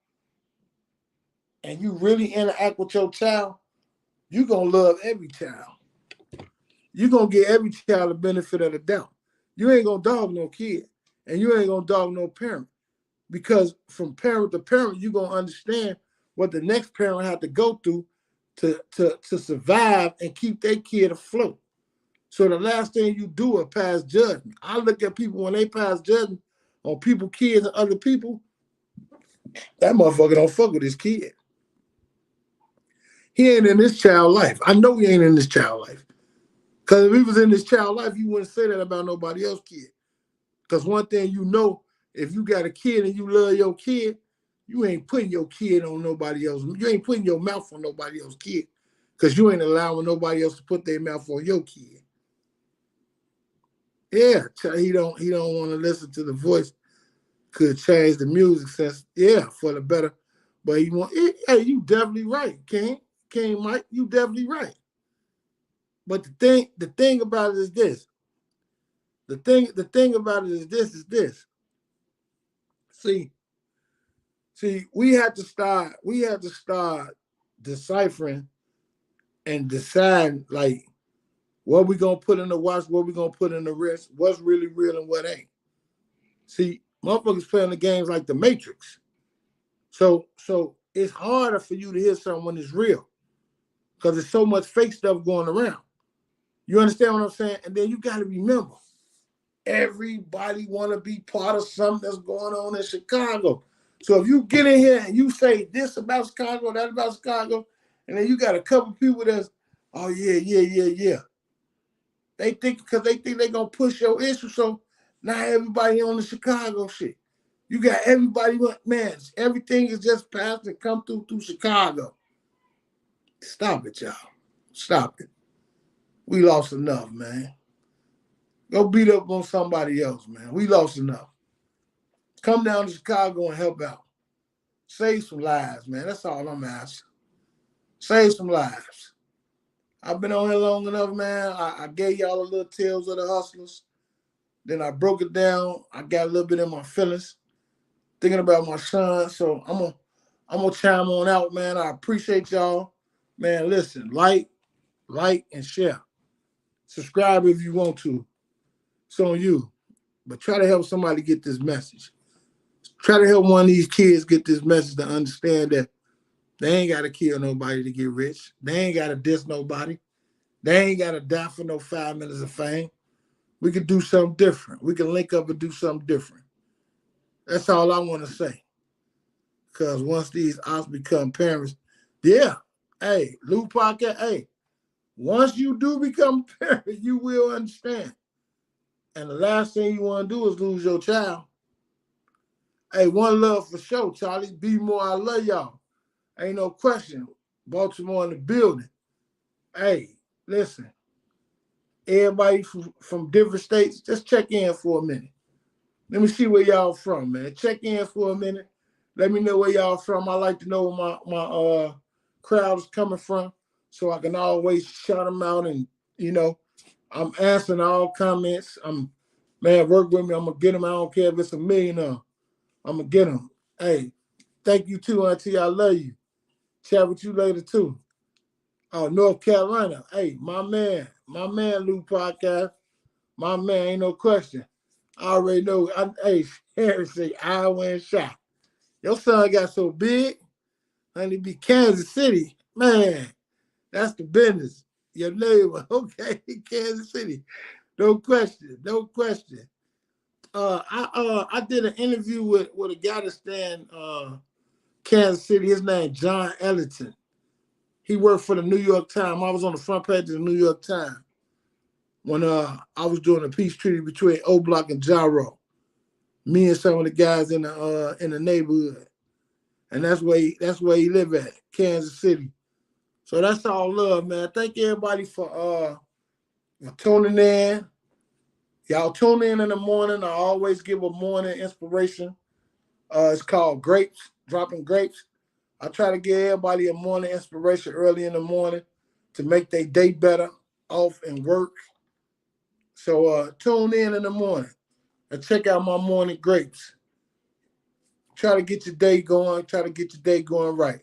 and you really interact with your child, you're gonna love every child. You're gonna give every child the benefit of the doubt. You ain't gonna dog no kid, and you ain't gonna dog no parent. Because from parent to parent, you're gonna understand what the next parent had to go through to survive and keep their kid afloat. So the last thing you do is pass judgment. I look at people when they pass judgment on people, kids, and other people, that motherfucker don't fuck with his kid. He ain't in this child life. I know he ain't in this child life. Because if he was in this child life, you wouldn't say that about nobody else's kid. Because one thing you know, if you got a kid and you love your kid, you ain't putting your kid on nobody else. You ain't putting your mouth on nobody else's kid. Because you ain't allowing nobody else to put their mouth on your kid. Yeah, he don't want to listen to the voice. Could change the music sense, yeah, for the better. But he want, hey, you definitely right, King Mike, you definitely right. But the thing about it is this. The thing about it is this. See, we had to start deciphering and decide like what we gonna put in the watch, what we gonna put in the wrist, what's really real and what ain't. See, motherfuckers playing the games like the Matrix. So it's harder for you to hear something when it's real. Because there's so much fake stuff going around. You understand what I'm saying? And then you gotta remember, everybody wanna be part of something that's going on in Chicago. So if you get in here and you say this about Chicago, that about Chicago, and then you got a couple people that's, oh yeah. They think because they think they're gonna push your issue, so now everybody on the Chicago shit. You got everybody, man, everything is just passed and come through Chicago. Stop it, y'all. Stop it. We lost enough, man. Go beat up on somebody else, man. We lost enough. Come down to Chicago and help out. Save some lives, man. That's all I'm asking. Save some lives. I've been on here long enough, man. I gave y'all a little tales of the hustlers. Then I broke it down. I got a little bit in my feelings, thinking about my son. So I'm gonna chime on out, man. I appreciate y'all. Man, listen, like, and share. Subscribe if you want to. It's on you. But try to help somebody get this message. Try to help one of these kids get this message to understand that they ain't got to kill nobody to get rich. They ain't got to diss nobody. They ain't got to die for no 5 minutes of fame. We can do something different. We can link up and do something different. That's all I want to say. Because once these ops become parents, yeah, hey, Lou Podcast, hey, once you do become a parent, you will understand. And the last thing you want to do is lose your child. Hey, one love for sure, Charlie. Be more, I love y'all. Ain't no question. Baltimore in the building. Hey, listen. Everybody from different states, just check in for a minute. Let me see where y'all from, man. Check in for a minute. Let me know where y'all from. I like to know where my crowd is coming from so I can always shout them out. And, you know, I'm answering all comments. Man, work with me. I'm going to get them. I don't care if it's $1 million or I'm going to get them. Hey, thank you too, Auntie. I love you. Chat with you later too. Oh, North Carolina. Hey, my man, Lou Podcast. My man, ain't no question. I already know. Hey, Harry say, I went shot. Your son got so big, and he be Kansas City. Man, that's the business. Your neighbor, okay, Kansas City. No question, no question. I did an interview with a guy that's in Kansas City. His name John Ellington. He worked for the New York Times. I was on the front page of the New York Times when I was doing a peace treaty between O Block and Gyro. Me and some of the guys in the neighborhood, and that's where he live at, Kansas City. So that's all love, man. Thank everybody for tuning in. Y'all tune in the morning. I always give a morning inspiration. It's called Grapes, Dropping Grapes. I try to give everybody a morning inspiration early in the morning to make their day better off and work. So tune in the morning and check out my morning grapes. Try to get your day going. Try to get your day going right.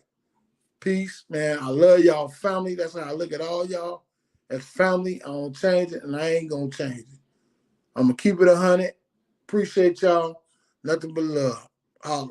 Peace, man. I love y'all family. That's how I look at all y'all as family. I don't change it, and I ain't going to change it. I'm going to keep it 100. Appreciate y'all. Nothing but love. Holla.